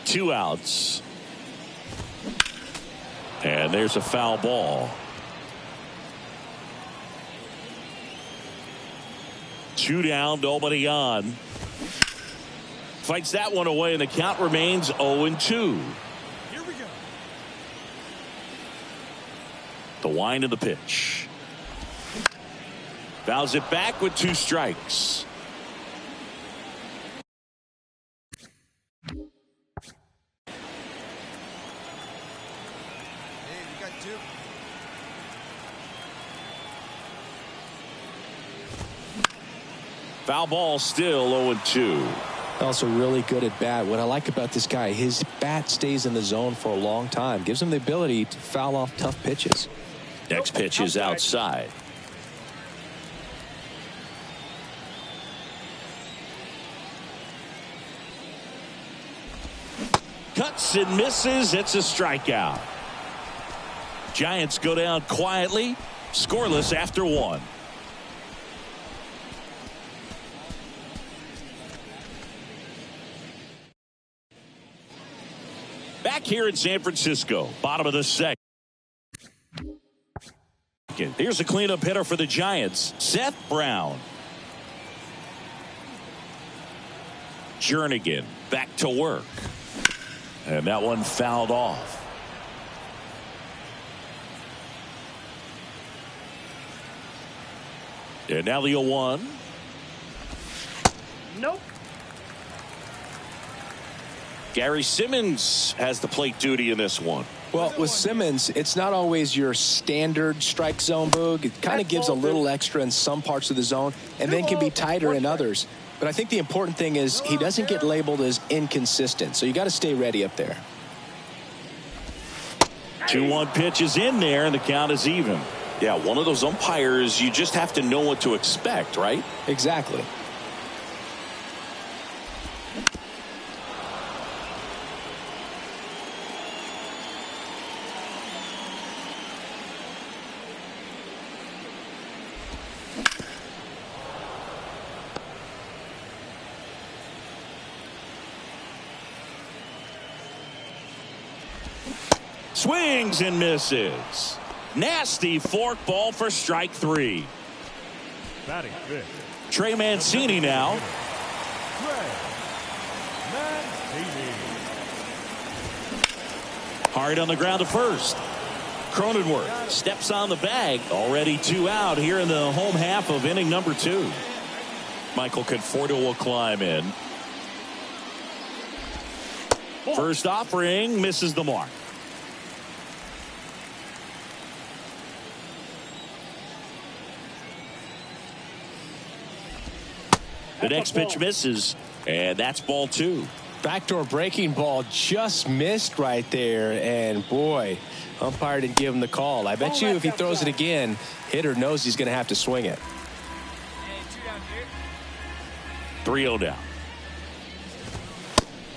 [SPEAKER 1] Two outs. And there's a foul ball. Two down, nobody on. Fights that one away, and the count remains 0-2.
[SPEAKER 5] Here we go.
[SPEAKER 1] The wind of the pitch. Fouls it back with two strikes. Foul ball, still 0-2.
[SPEAKER 2] Also really good at bat. What I like about this guy, his bat stays in the zone for a long time. Gives him the ability to foul off tough pitches.
[SPEAKER 1] Next pitch is outside. Cuts and misses. It's a strikeout. Giants go down quietly, scoreless after one. Back here in San Francisco, bottom of the second. Here's a cleanup hitter for the Giants, Seth Brown. Jernigan back to work. And that one fouled off. And now the 0-1.
[SPEAKER 5] Nope.
[SPEAKER 1] Gary Simmons has the plate duty in this one.
[SPEAKER 2] Well, with Simmons, it's not always your standard strike zone, Boog. It kind of gives a little extra in some parts of the zone and then can be tighter in others. But I think the important thing is he doesn't get labeled as inconsistent. So you got to stay ready up there.
[SPEAKER 1] 2-1 pitch is in there, and the count is even. Yeah, one of those umpires, you just have to know what to expect, right?
[SPEAKER 2] Exactly.
[SPEAKER 1] Swings and misses. Nasty fork ball for strike 3.
[SPEAKER 4] Batting fifth.
[SPEAKER 1] Trey Mancini now.
[SPEAKER 4] Trey Mancini.
[SPEAKER 1] Hard on the ground to first. Cronenworth steps on the bag. Already 2 out here in the home half of inning number 2. Michael Conforto will climb in. First offering misses the mark. The next pitch misses, and that's ball 2.
[SPEAKER 2] Backdoor breaking ball just missed right there, and boy, umpire didn't give him the call. I bet you if he throws it again, hitter knows he's going to have to swing it.
[SPEAKER 1] 3-0 down.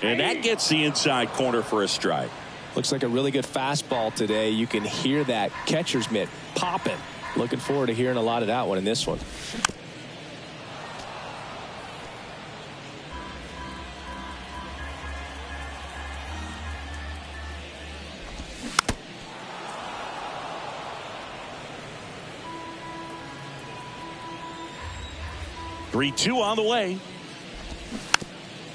[SPEAKER 1] And that gets the inside corner for a strike.
[SPEAKER 2] Looks like a really good fastball today. You can hear that catcher's mitt popping. Looking forward to hearing a lot of that one in this one.
[SPEAKER 1] Three-two on the way.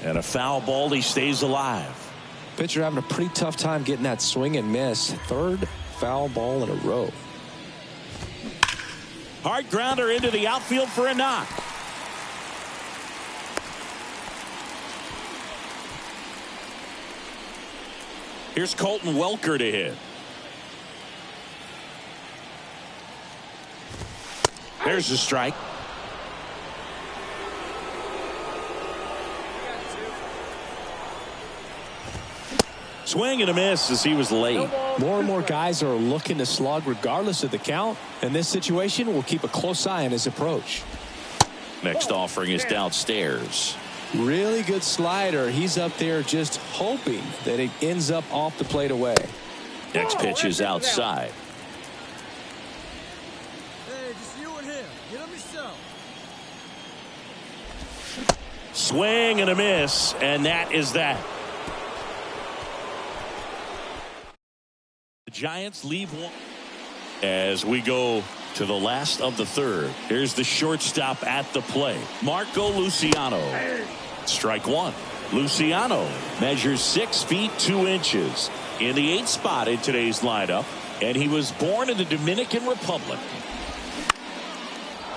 [SPEAKER 1] And a foul ball. He stays alive.
[SPEAKER 2] Pitcher having a pretty tough time getting that swing and miss. Third foul ball in a row.
[SPEAKER 1] Hard grounder into the outfield for a knock. Here's Colton Welker to hit. There's the strike. Swing and a miss as he was late.
[SPEAKER 2] More and more guys are looking to slug regardless of the count. In this situation, we'll keep a close eye on his approach.
[SPEAKER 1] Next offering is downstairs.
[SPEAKER 2] Really good slider. He's up there just hoping that it ends up off the plate away.
[SPEAKER 1] Next pitch is outside.
[SPEAKER 5] Hey, just you and him. Get him yourself.
[SPEAKER 1] Swing and a miss, and that is that. The Giants leave one as we go to the last of the third. Here's the shortstop at the plate, Marco Luciano. Strike one. Luciano measures 6 feet 2 inches in the 8th spot in today's lineup, and he was born in the Dominican Republic.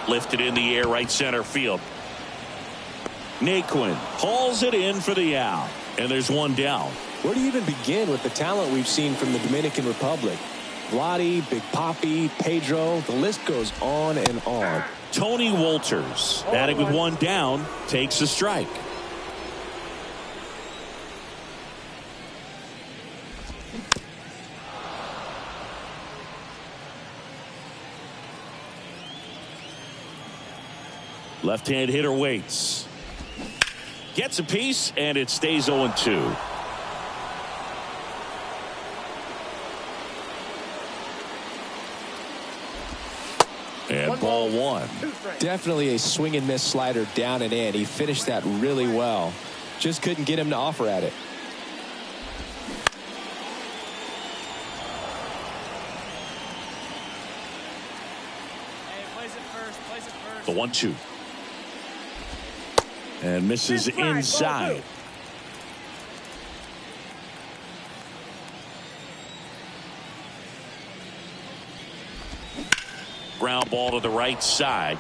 [SPEAKER 1] Lifted in the air, right center field. Naquin hauls it in for the out, and there's one down.
[SPEAKER 2] Where do you even begin with the talent we've seen from the Dominican Republic? Vladdy, Big Papi, Pedro, the list goes on and on.
[SPEAKER 1] Tony Wolters, batting with one down, takes a strike. Left-hand hitter waits. Gets a piece, and it stays 0-2. And ball one.
[SPEAKER 2] Definitely a swing and miss slider down and in. He finished that really well. Just couldn't get him to offer at it.
[SPEAKER 1] The 1-2. And misses inside. Ground ball to the right side.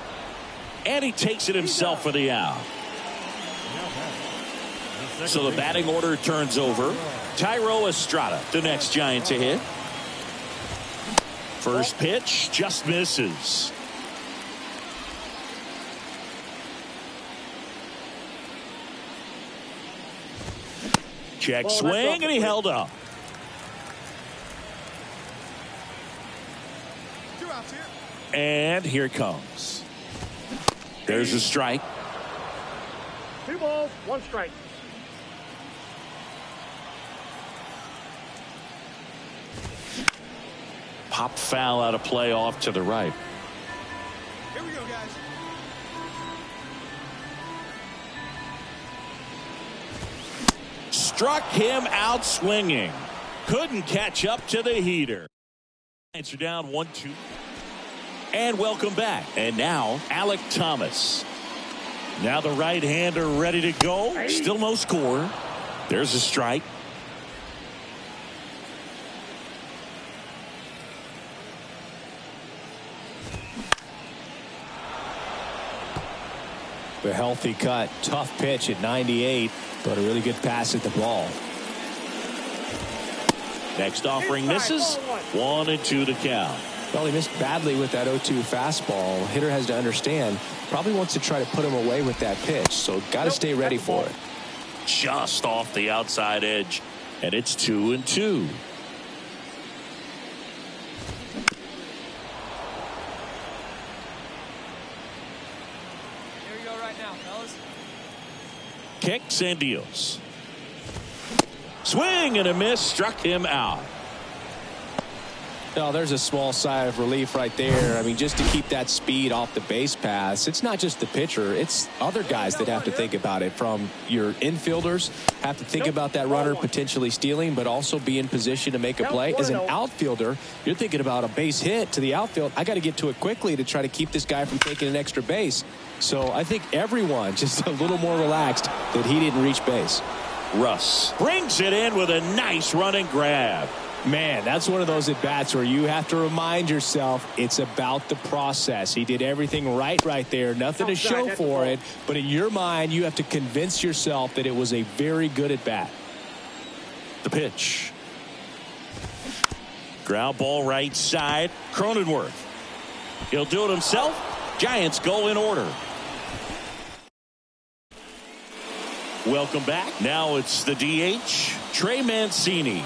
[SPEAKER 1] And he takes it himself for the out. So the batting order turns over. Thairo Estrada, the next Giant to hit. First pitch just misses. Check swing, and he held up. And here it comes. There's a strike.
[SPEAKER 6] 2 balls, 1 strike.
[SPEAKER 1] Pop foul out of play off to the right.
[SPEAKER 5] Here we go, guys.
[SPEAKER 1] Struck him out swinging. Couldn't catch up to the heater. Answer down 1-2. And welcome back. And now Alec Thomas. Now the right-hander ready to go. Still no score. There's a strike.
[SPEAKER 2] A healthy cut. Tough pitch at 98, but a really good pass at the ball.
[SPEAKER 1] Next offering misses. 1-2 to count.
[SPEAKER 2] Well, he missed badly with that 0-2 fastball. Hitter has to understand, probably wants to try to put him away with that pitch, so got to stay ready for it.
[SPEAKER 1] Just off the outside edge, and it's 2-2.
[SPEAKER 5] Here we go right now, fellas.
[SPEAKER 1] Kicks and deals. Swing and a miss, struck him out.
[SPEAKER 2] No, there's a small sigh of relief right there. I mean, just to keep that speed off the base paths. It's not just the pitcher. It's other guys that have to think about it. From your infielders have to think about that runner potentially stealing, but also be in position to make a play. As an outfielder, you're thinking about a base hit to the outfield. I got to get to it quickly to try to keep this guy from taking an extra base. So I think everyone just a little more relaxed that he didn't reach base.
[SPEAKER 1] Russ brings it in with a nice running grab.
[SPEAKER 2] Man, that's one of those at-bats where you have to remind yourself it's about the process. He did everything right there. Nothing to show for it. But in your mind, you have to convince yourself that it was a very good at-bat.
[SPEAKER 1] The pitch. Ground ball right side. Cronenworth. He'll do it himself. Giants go in order. Welcome back. Now it's the DH, Trey Mancini.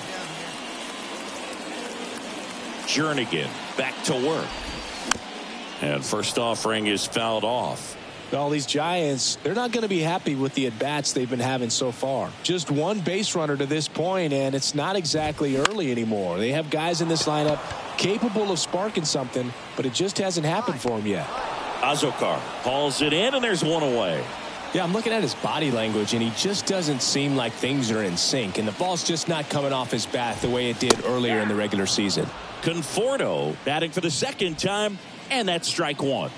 [SPEAKER 1] Jernigan back to work. And first offering is fouled off.
[SPEAKER 2] Well, these Giants, they're not going to be happy with the at-bats they've been having so far. Just one base runner to this point, and it's not exactly early anymore. They have guys in this lineup capable of sparking something, but it just hasn't happened for them yet.
[SPEAKER 1] Azokar hauls it in, and there's one away.
[SPEAKER 2] Yeah, I'm looking at his body language, and he just doesn't seem like things are in sync, and the ball's just not coming off his bat the way it did earlier in the regular season.
[SPEAKER 1] Conforto batting for the second time, and that's strike one.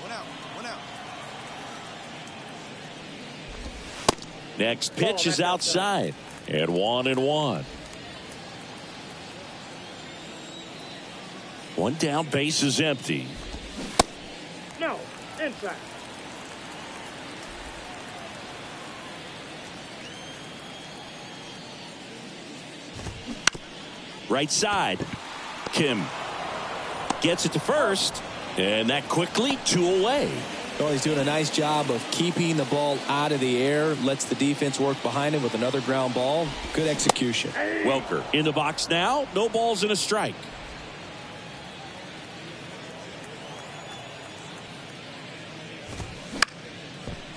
[SPEAKER 1] Next pitch is outside, and 1-1. One down, base is empty.
[SPEAKER 6] No, inside.
[SPEAKER 1] Right side. Kim gets it to first, and that quickly 2 away.
[SPEAKER 2] Well, he's doing a nice job of keeping the ball out of the air, lets the defense work behind him with another ground ball. Good execution.
[SPEAKER 1] Welker in the box now. No balls and a strike.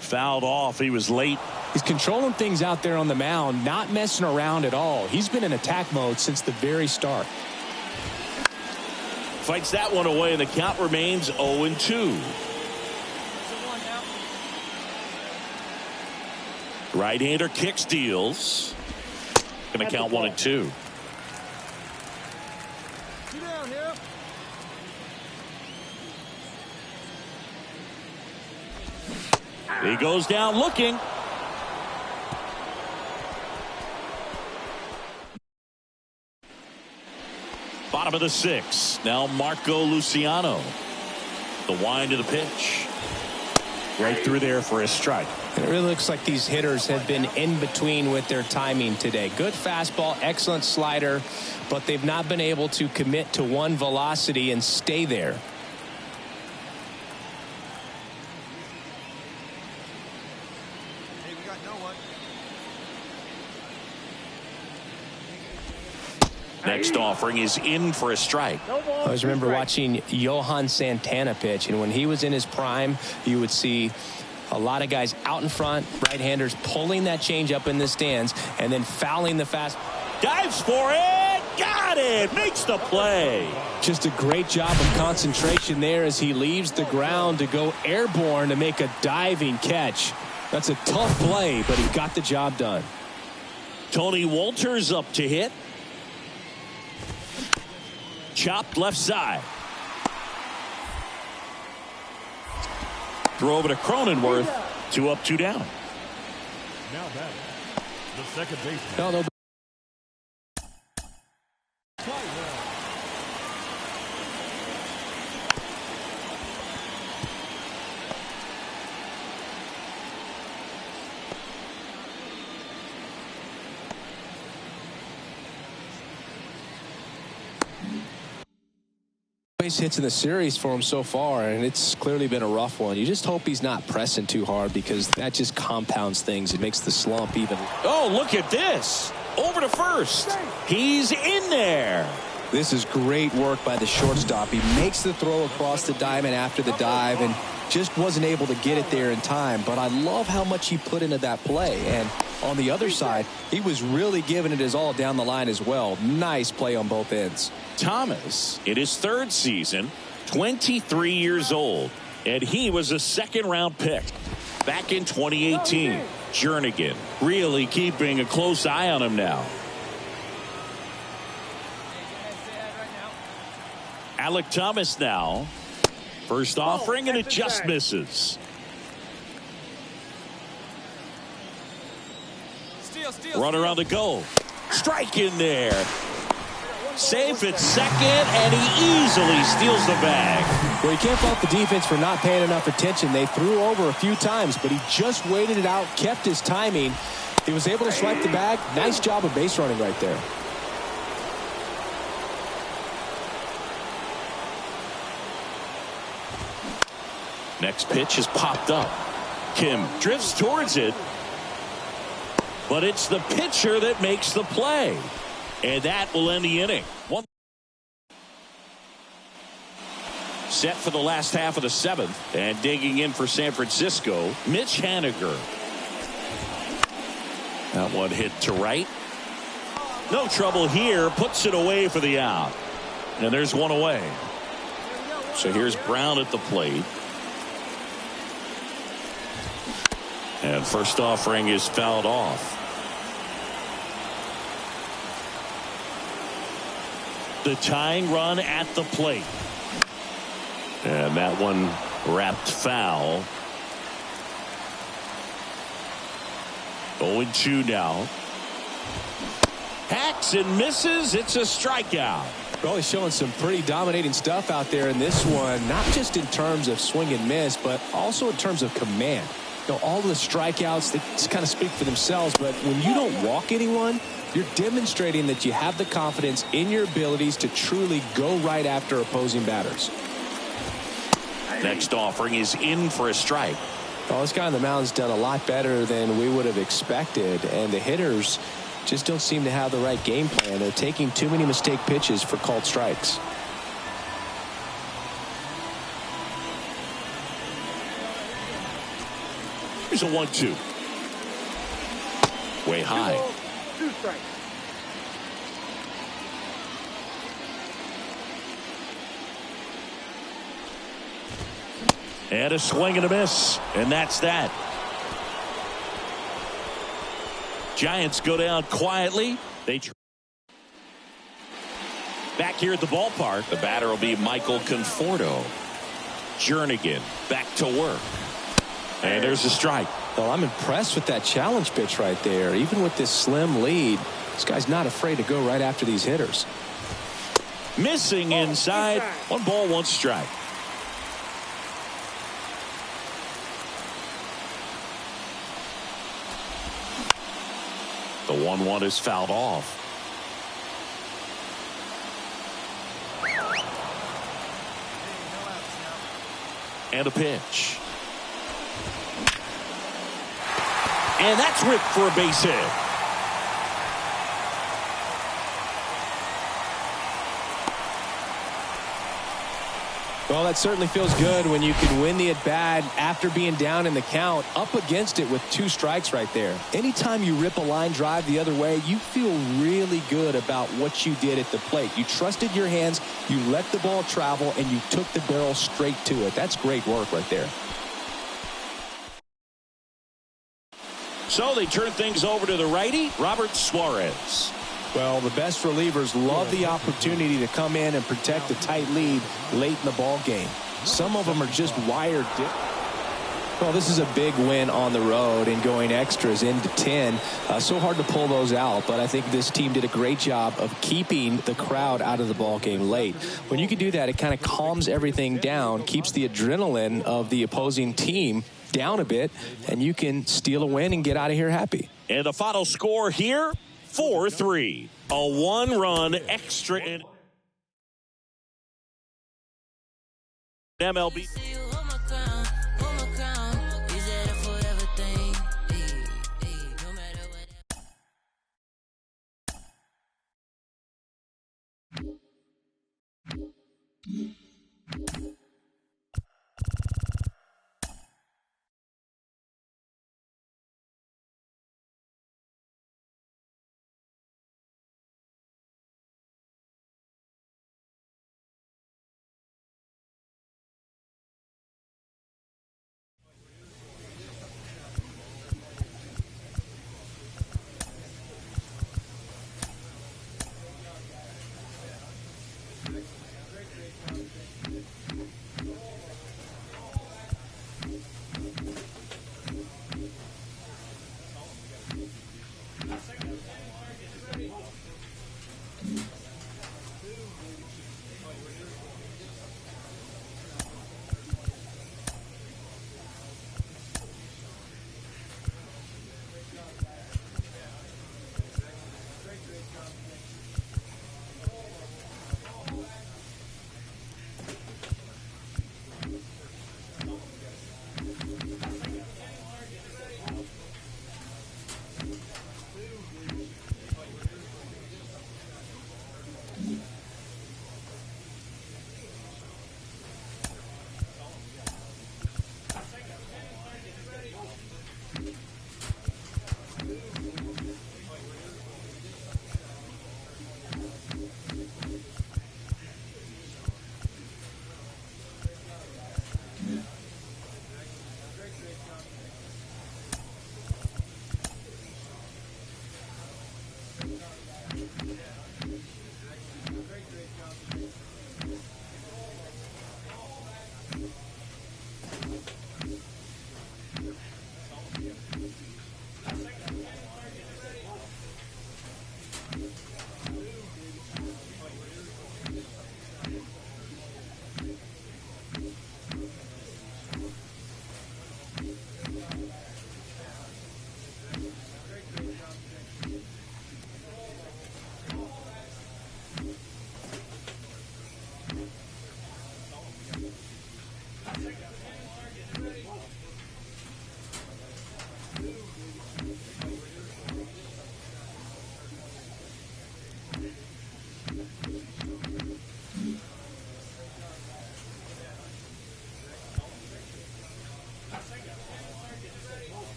[SPEAKER 1] Fouled off. He was late.
[SPEAKER 2] He's controlling things out there on the mound, not messing around at all. He's been in attack mode since the very start.
[SPEAKER 1] Fights that one away, and the count remains 0-2. Right-hander kicks, deals. Going to count 1-2. He goes down looking. Bottom of the 6th. Now Marco Luciano. The wind to the pitch. Right through there for a strike.
[SPEAKER 2] It really looks like these hitters have been in between with their timing today. Good fastball, excellent slider, but they've not been able to commit to one velocity and stay there.
[SPEAKER 1] Next offering is in for a strike.
[SPEAKER 2] I always remember watching Johan Santana pitch, and when he was in his prime, you would see a lot of guys out in front, right-handers pulling that change up in the stands, and then fouling the fast.
[SPEAKER 1] Dives for it. Got it. Makes the play.
[SPEAKER 2] Just a great job of concentration there as he leaves the ground to go airborne to make a diving catch. That's a tough play, but he got the job done.
[SPEAKER 1] Tony Wolters up to hit. Chopped left side. Throw over to Cronenworth. 2 up, 2 down.
[SPEAKER 4] Now batting, the second baseman.
[SPEAKER 2] No. Base hits in the series for him so far, and it's clearly been a rough one. You just hope he's not pressing too hard, because that just compounds things. It makes the slump even.
[SPEAKER 1] Oh, look at this. Over to first. He's in there.
[SPEAKER 2] This is great work by the shortstop. He makes the throw across the diamond after the dive and just wasn't able to get it there in time. But I love how much he put into that play. And on the other side, he was really giving it his all down the line as well. Nice play on both ends.
[SPEAKER 1] Thomas, in his 3rd season, 23 years old, and he was a 2nd-round pick back in 2018. Jernigan really keeping a close eye on him now. Alec Thomas now. First offering, and it just misses. Runner on the go. Strike in there. Safe at second, and he easily steals the bag.
[SPEAKER 2] Well, you can't fault the defense for not paying enough attention. They threw over a few times, but he just waited it out, kept his timing. He was able to swipe the bag. Nice job of base running right there.
[SPEAKER 1] Next pitch is popped up. Kim drifts towards it, but it's the pitcher that makes the play. And that will end the inning. Set for the last half of the 7th. And digging in for San Francisco, Mitch Haniger. That one hit to right. No trouble here. Puts it away for the out. And there's one away. So here's Brown at the plate. And first offering is fouled off. The tying run at the plate. And that one wrapped foul. 0-2 now. Hacks and misses. It's a strikeout.
[SPEAKER 2] Well, he's showing some pretty dominating stuff out there in this one, not just in terms of swing and miss, but also in terms of command. You know, all the strikeouts, they just kind of speak for themselves, but when you don't walk anyone, you're demonstrating that you have the confidence in your abilities to truly go right after opposing batters.
[SPEAKER 1] Next offering is in for a strike.
[SPEAKER 2] Well, this guy on the mound's done a lot better than we would have expected, and the hitters just don't seem to have the right game plan. They're taking too many mistake pitches for called strikes.
[SPEAKER 1] Here's a 1-2. Way high.
[SPEAKER 6] 2 strikes.
[SPEAKER 1] And a swing and a miss. And that's that. Giants go down quietly. Back here at the ballpark, the batter will be Michael Conforto. Jernigan back to work. And there's a strike.
[SPEAKER 2] Well, I'm impressed with that challenge pitch right there. Even with this slim lead, this guy's not afraid to go right after these hitters.
[SPEAKER 1] Missing inside. 1 ball, 1 strike. The 1-1 is fouled off. And a pitch. And that's ripped for a base hit.
[SPEAKER 2] Well, that certainly feels good when you can win the at-bat after being down in the count, up against it with 2 strikes right there. Anytime you rip a line drive the other way, you feel really good about what you did at the plate. You trusted your hands, you let the ball travel, and you took the barrel straight to it. That's great work right there.
[SPEAKER 1] So they turn things over to the righty, Robert Suarez.
[SPEAKER 2] Well, the best relievers love the opportunity to come in and protect a tight lead late in the ball game. Some of them are just wired. Well, this is a big win on the road and going extras into 10. So hard to pull those out, but I think this team did a great job of keeping the crowd out of the ball game late. When you can do that, it kind of calms everything down, keeps the adrenaline of the opposing team down a bit, and you can steal a win and get out of here happy.
[SPEAKER 1] And the final score here, 4-3. A one-run extra in MLB.
[SPEAKER 7] Mm-hmm.